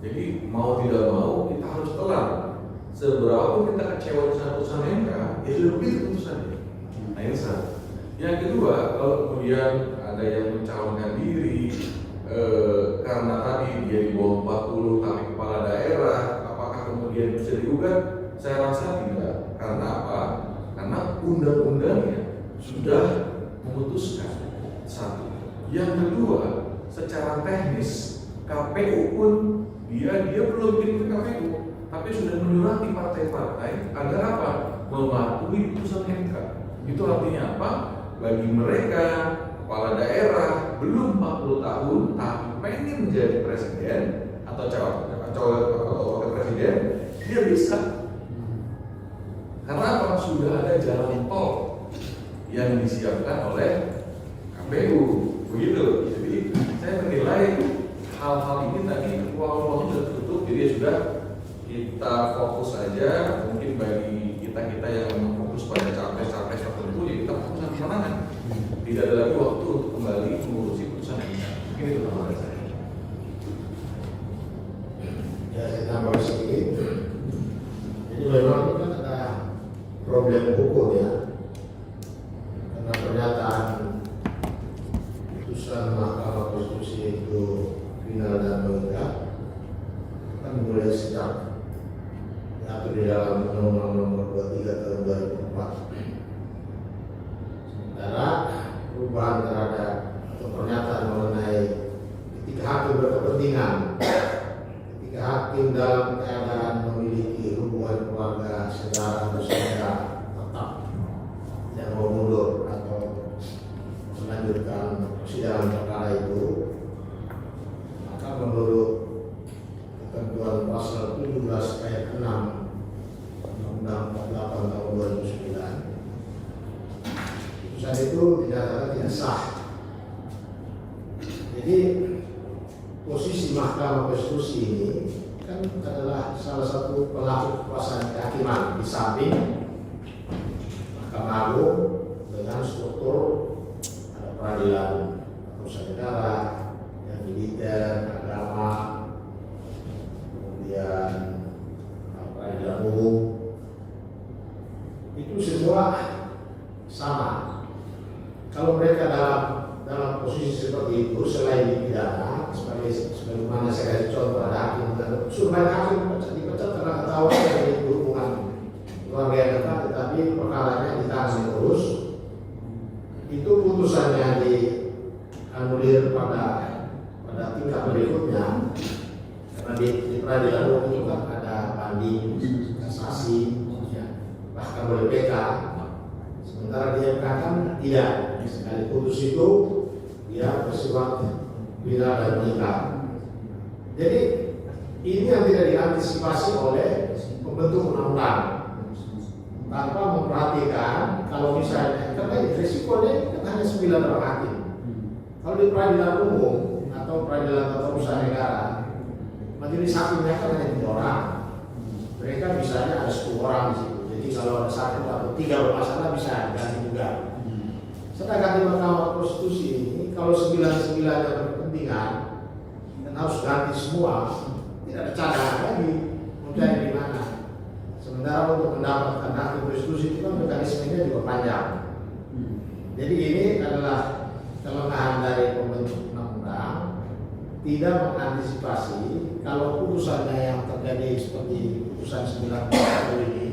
Jadi mau tidak mau kita harus telan. Seberapa pun kita kecewa dengan putusan MK, ya sudah begitu putusannya. Nah ini satu. Yang kedua, kalau kemudian ada yang mencalonkan diri karena tadi dia di bawah 40 tapi kepala daerah, apakah kemudian bisa digugat? Saya rasa tidak. Karena apa? Karena undang-undangnya sudah memutuskan. Satu. Yang kedua, secara teknis KPU pun dia belum bikin ke KPU, tapi sudah menyurati partai-partai agar apa? Mematuhi putusan MK. Itu artinya apa? Bagi mereka kepala daerah belum 40 tahun tapi pengen menjadi presiden atau wakil presiden, dia bisa. Karena apa? Sudah ada jalan tol yang disiapkan oleh KPU, begitu. Jadi saya menilai hal-hal ini tadi ruang-ruang sudah tertutup, jadi sudah kita fokus saja. Mungkin bagi kita yang fokus pada capres-capres tertentu, ya kita fokus ke kemenangan. Tidak ada lagi waktu untuk kembali mengurusi putusan ini. Mungkin itu tambahan saya. Ya, saya tambah sedikit. Jadi memang ini kan ada problem hukum ya, karena pernyataan putusan Mahkamah Konstitusi itu final dan mengikat kan mulai sejak diatur di dalam Undang-Undang Nomor 23 Tahun 2004. Sementara perubahan terhadap atau pernyataan mengenai ketika hakim berkepentingan, ketika hakim dalam keadaan memiliki hubungan keluarga, saudara atau saudara tetap tidak mau mundur atau melanjutkan persidangan perkara itu, maka menurut ketentuan pasal 17 ayat 6 Undang-Undang 48 tahun 2009, putusan itu dinyatakan tidak sah. Jadi posisi Mahkamah Konstitusi ini kan adalah salah satu pelaku kekuasaan kehakiman di samping Mahkamah Agung dengan struktur ada peradilan urusan negara, yang militer, agama, kemudian peradilan umum, itu semua sama. Kalau mereka dalam posisi seperti itu, selain dipidana, sebagaimana saya kasih contoh ada hakim, supaya hakim dipecat karena ketahuan dari hubungan keluarga yang dekat, tetapi perkaranya ditangani terus, itu putusannya dianulir pada tingkat berikutnya, karena di peradilan umum itu kan ada banding, kasasi, bahkan boleh PK. Sementara di MK kan tidak, sekali putus itu dia bersifat final dan mengikat. Jadi ini yang tidak diantisipasi oleh pembentuk undang-undang tanpa memperhatikan kalau misalnya karena risikonya kan hanya 9 orang hakim. Kalau di peradilan umum atau peradilan tata usaha negara, majelis hakimnya kan hanya 3 orang. Mereka misalnya ada 10 orang di situ. Jadi kalau ada 1 atau 3 bermasalah bisa ganti juga. Sedangkan di Mahkamah Konstitusi ini kalau 9 yang berkepentingan dan harus ganti semua, tidak ada cadangan lagi mau cari di mana. Sementara untuk mendapatkan hakim konstitusi itu kan mekanismenya juga panjang. Jadi ini adalah kelemahan dari pembentuk undang-undang, tidak mengantisipasi kalau putusannya yang terjadi seperti putusan 90 ini,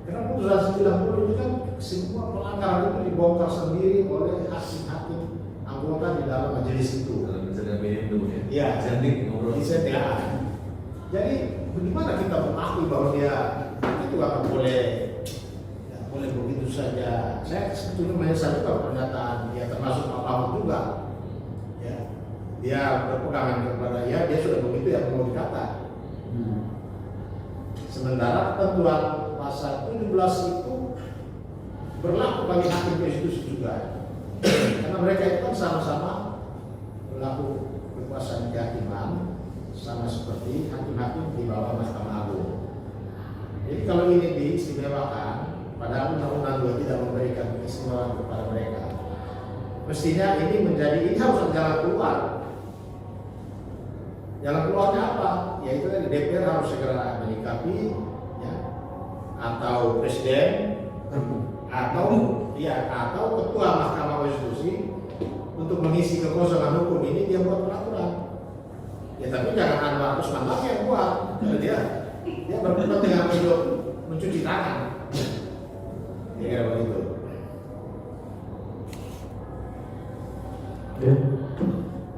karena putusan 90 ini kan semua pelanggaran itu dibongkar sendiri oleh hakim-hakim anggota di dalam majelis itu. Dalam misalnya itu ya. Iya, jadi ngobrol. di CTA. Jadi bagaimana kita mengakui bahwa dia itu akan boleh begitu saja. Saya sebetulnya menyesal juga pernyataan dia, termasuk Pak Mahfud juga. Ya, dia berpegangan kepada dia sudah begitu ya mau dikata. Sementara ketentuan pasal 17 itu berlaku bagi hakim konstitusi juga. Karena mereka itu kan sama-sama berlaku kekuasaan kehakiman sama seperti hakim-hakim di bawah Mahkamah Agung. Jadi kalau ini diistimewakan, padahal undang-undang juga tidak memberikan keistimewaan kepada mereka, mestinya ini harus ada jalan keluar. Jalan keluarnya apa? Yaitu DPR harus segera menyikapi, ya, atau presiden, atau ketua Mahkamah Konstitusi untuk mengisi kekosongan hukum ini dia buat peraturan. Ya tapi jangan Anwar Usman lagi yang buat, karena dia berkepentingan untuk mencuci tangan. Ya begitu. Ya.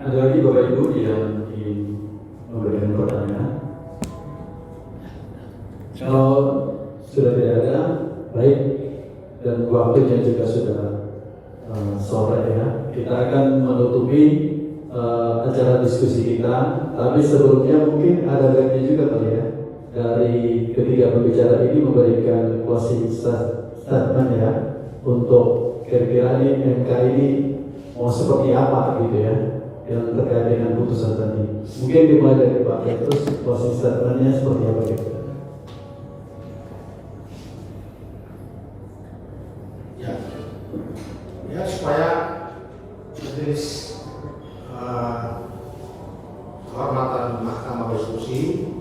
Ada lagi Bapak Ibu yang memberikan pertanyaan? Kalau sudah tidak ada, baik, dan waktunya juga sudah sore ya. Kita akan menutupi acara diskusi kita, tapi sebelumnya mungkin ada baiknya juga kali ya dari ketiga pembicara ini memberikan closing statement ya untuk kira-kira ini MK ini mau seperti apa gitu ya yang terkait dengan putusan tadi. Mungkin dimulai dari Pak Petrus, closing statementnya seperti apa gitu. Ya supaya majelis kehormatan Mahkamah Konstitusi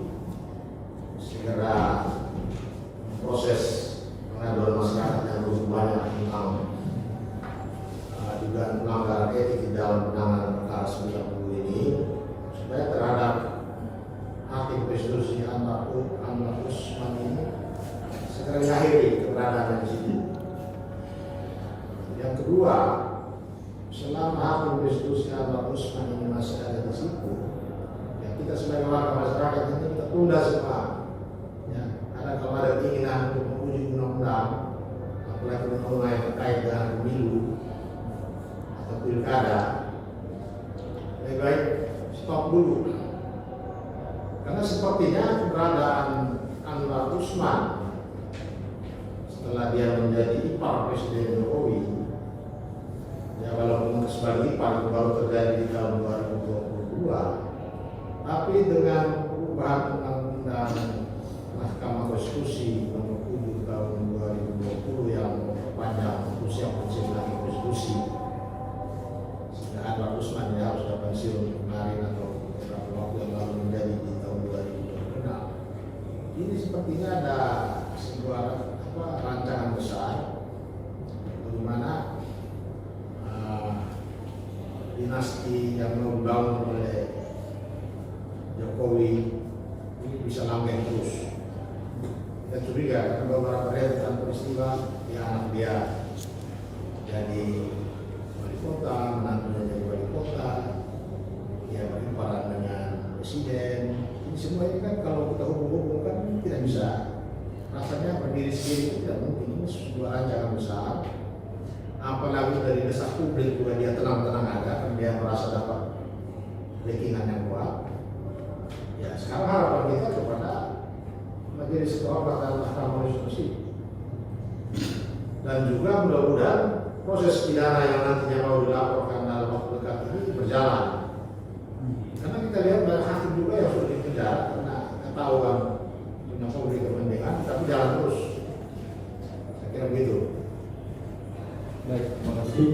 segera proses pengaduan masyarakat yang berhubungan tentang dugaan pelanggaran etik di dalam penanganan perkara 90 ini, supaya terhadap hakim konstitusi Anwar Usman ini segera diakhiri keberadaan di situ. Yang kedua, selama hakim konstitusi Anwar Usman ini masih ada di situ, ya kita sebagai warga masyarakat ini kita tunda semua. Ya, karena kalau ada keinginan untuk menguji undang-undang, apalagi undang-undang yang terkait dengan pemilu atau pilkada, lebih baik stop dulu. Karena sepertinya keberadaan Anwar Usman setelah dia menjadi ipar Presiden Jokowi, ya walaupun sebagai ipar itu baru terjadi di tahun 2022, tapi dengan perubahan undang-undang Mahkamah Konstitusi nomor 7 tahun 2020 yang memperpanjang usia pensiun hakim konstitusi, sehingga Anwar Usman ya harus dapat pensiun kemarin atau beberapa waktu yang lalu menjadi di tahun 2026. Ini sepertinya ada sebuah rancangan besar bagaimana dinasti yang mau dibangun oleh Jokowi ini bisa langgeng terus. Kita curiga karena beberapa rentetan peristiwa ya anak dia jadi wali kota, menantunya jadi wali kota, dia berimparan dengan presiden. Ini semua ini kan kalau kita hukum-hukum kan tidak bisa, rasanya berdiri sendiri itu tidak mungkin. Ini sebuah rancangan besar. Apalagi dari desak publik juga dia tenang-tenang ada, kan dia merasa dapat backingan yang kuat. Ya sekarang harapan kita kepada majelis kehormatan Mahkamah Konstitusi, dan juga mudah-mudahan proses pidana yang nantinya mau dilaporkan dalam waktu dekat ini berjalan. Karena kita lihat banyak hakim juga yang sudah dikejar karena ketahuan punya konflik kepentingan, tapi jalan terus. Saya kira begitu. Baik, terima kasih.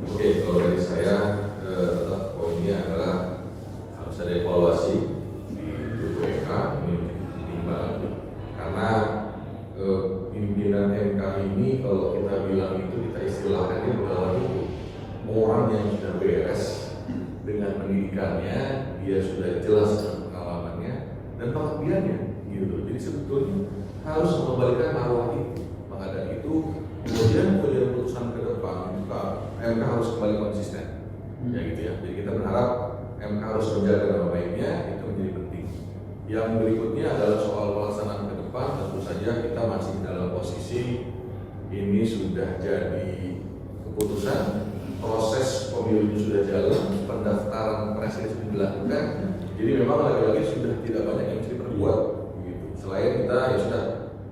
Oke, kalau dari saya tetap poinnya adalah harus ada evaluasi BPK minimal, karena pimpinan MK ini kalau kita bilang itu kita istilahkan di dalam itu orang yang sudah beres dengan pendidikannya, jelas pengalamannya dan pengabdiannya gitu. Jadi sebetulnya harus mengembalikan marwah itu. Maka dari itu kemudian putusan ke depan MK harus kembali konsisten. Ya gitu ya. Jadi kita berharap MK harus menjaga nama baiknya, itu menjadi penting. Yang berikutnya adalah soal pelaksanaan ke depan. Tentu saja kita masih dalam posisi ini sudah jadi keputusan, proses pemilu itu sudah jalan, pendaftaran presiden sudah dilakukan. Jadi memang lagi-lagi sudah tidak banyak yang bisa diperbuat. Gitu. Selain kita ya sudah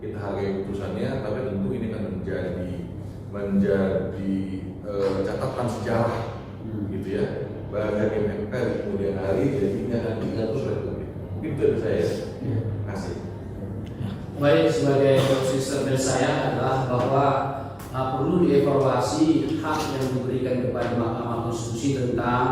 kita hargai keputusannya, tapi tentu ini kan menjadi catatan sejarah, gitu ya. Bagi MK di kemudian hari, jadi ini akan diingat terus oleh publik. Mungkin itu dari saya. Terima kasih. Baik, sebagai konsisten dari saya adalah bahwa perlu dievaluasi hak yang diberikan kepada Mahkamah Konstitusi tentang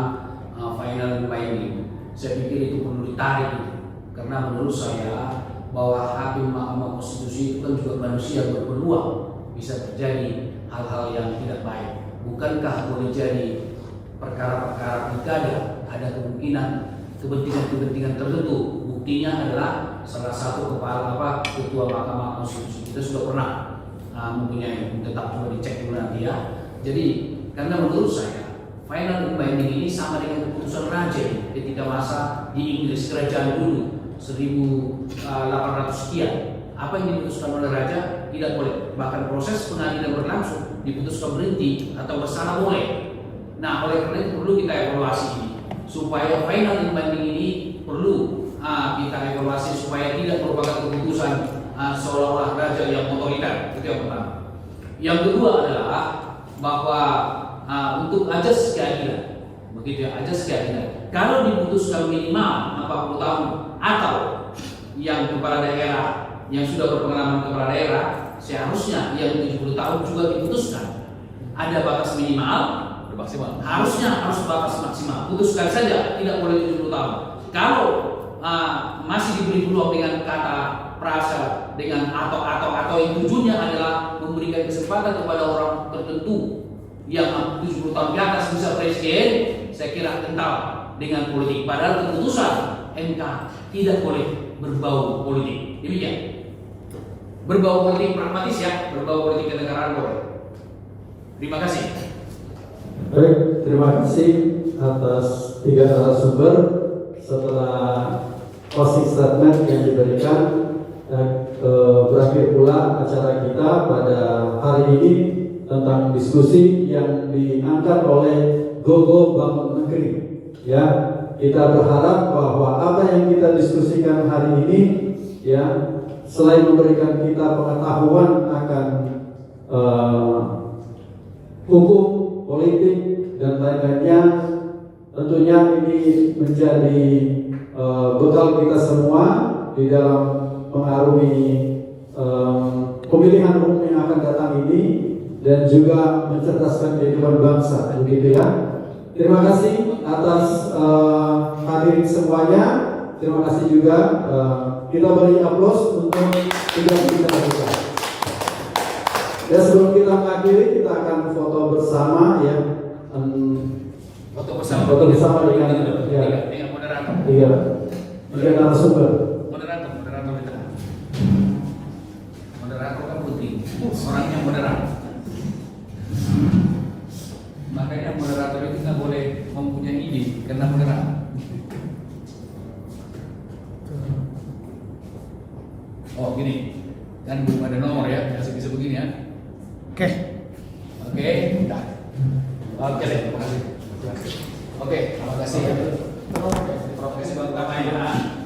final and binding. Saya pikir itu perlu ditarik, karena menurut saya bahwa hakim Mahkamah Konstitusi itu kan juga manusia berpeluang bisa terjadi hal-hal yang tidak baik. Bukankah boleh jadi perkara-perkara pilkada ada kemungkinan kepentingan-kepentingan tertentu? Buktinya adalah salah satu ketua Mahkamah Konstitusi kita sudah pernah mempunyai, tetap coba dicek dulu nanti ya. Jadi karena menurut saya final and binding ini sama dengan keputusan raja ketika masa di Inggris kerajaan dulu 1800 sekian. Apa yang diputuskan oleh raja tidak boleh, bahkan proses pengadilan berlangsung diputuskan berhenti atau bersalah boleh. Nah, oleh karena itu perlu kita evaluasi ini supaya final and binding ini perlu kita evaluasi supaya tidak merupakan keputusan seolah-olah raja yang otoriter. Itu yang pertama. Yang kedua adalah bahwa untuk ajas keadilan, begitu ya, ajas keadilan. Kalau diputuskan minimal 40 tahun atau yang kepala daerah yang sudah berpengalaman kepala daerah seharusnya yang 70 tahun juga diputuskan. Ada batas minimal, maksimal. Harusnya harus batas maksimal. Putuskan saja, tidak boleh 70 tahun. Kalau masih diberi peluang dengan kata frasa dengan atau yang tujuannya adalah memberikan kesempatan kepada orang tertentu yang 70 tahun ke atas bisa presiden, saya kira kental dengan politik. Padahal keputusan MK tidak boleh berbau politik. Demikian. Berbau politik pragmatis ya, berbau politik kenegaraan boleh. Terima kasih. Baik, terima kasih atas 3 narasumber. Setelah closing statement yang diberikan, berakhir pula acara kita pada hari ini tentang diskusi yang diangkat oleh Gogo Bangun Negeri. Ya, kita berharap bahwa apa yang kita diskusikan hari ini, ya, selain memberikan kita pengetahuan akan hukum, politik dan lain-lainnya, tentunya ini menjadi bekal kita semua di dalam mengarungi pemilihan umum yang akan datang ini dan juga mencerdaskan kehidupan bangsa, begitu ya. Terima kasih atas hadirin semuanya. Terima kasih juga. Kita beri aplaus untuk tidak kita lakukan. Dan sebelum kita mengakhiri, kita akan foto bersama ya. Foto bersama dengan ya. Dengan moderator. Tiga narasumber. Moderator di tengah. Moderator kan penting. Orangnya moderator. Makanya moderator itu nggak boleh mempunyai ide karena moderator. Oh gini, kan belum ada nomor ya, masih bisa begini ya. Oke, oke deh, terima kasih. Oke, terima kasih. Profesi Bang Tama ya.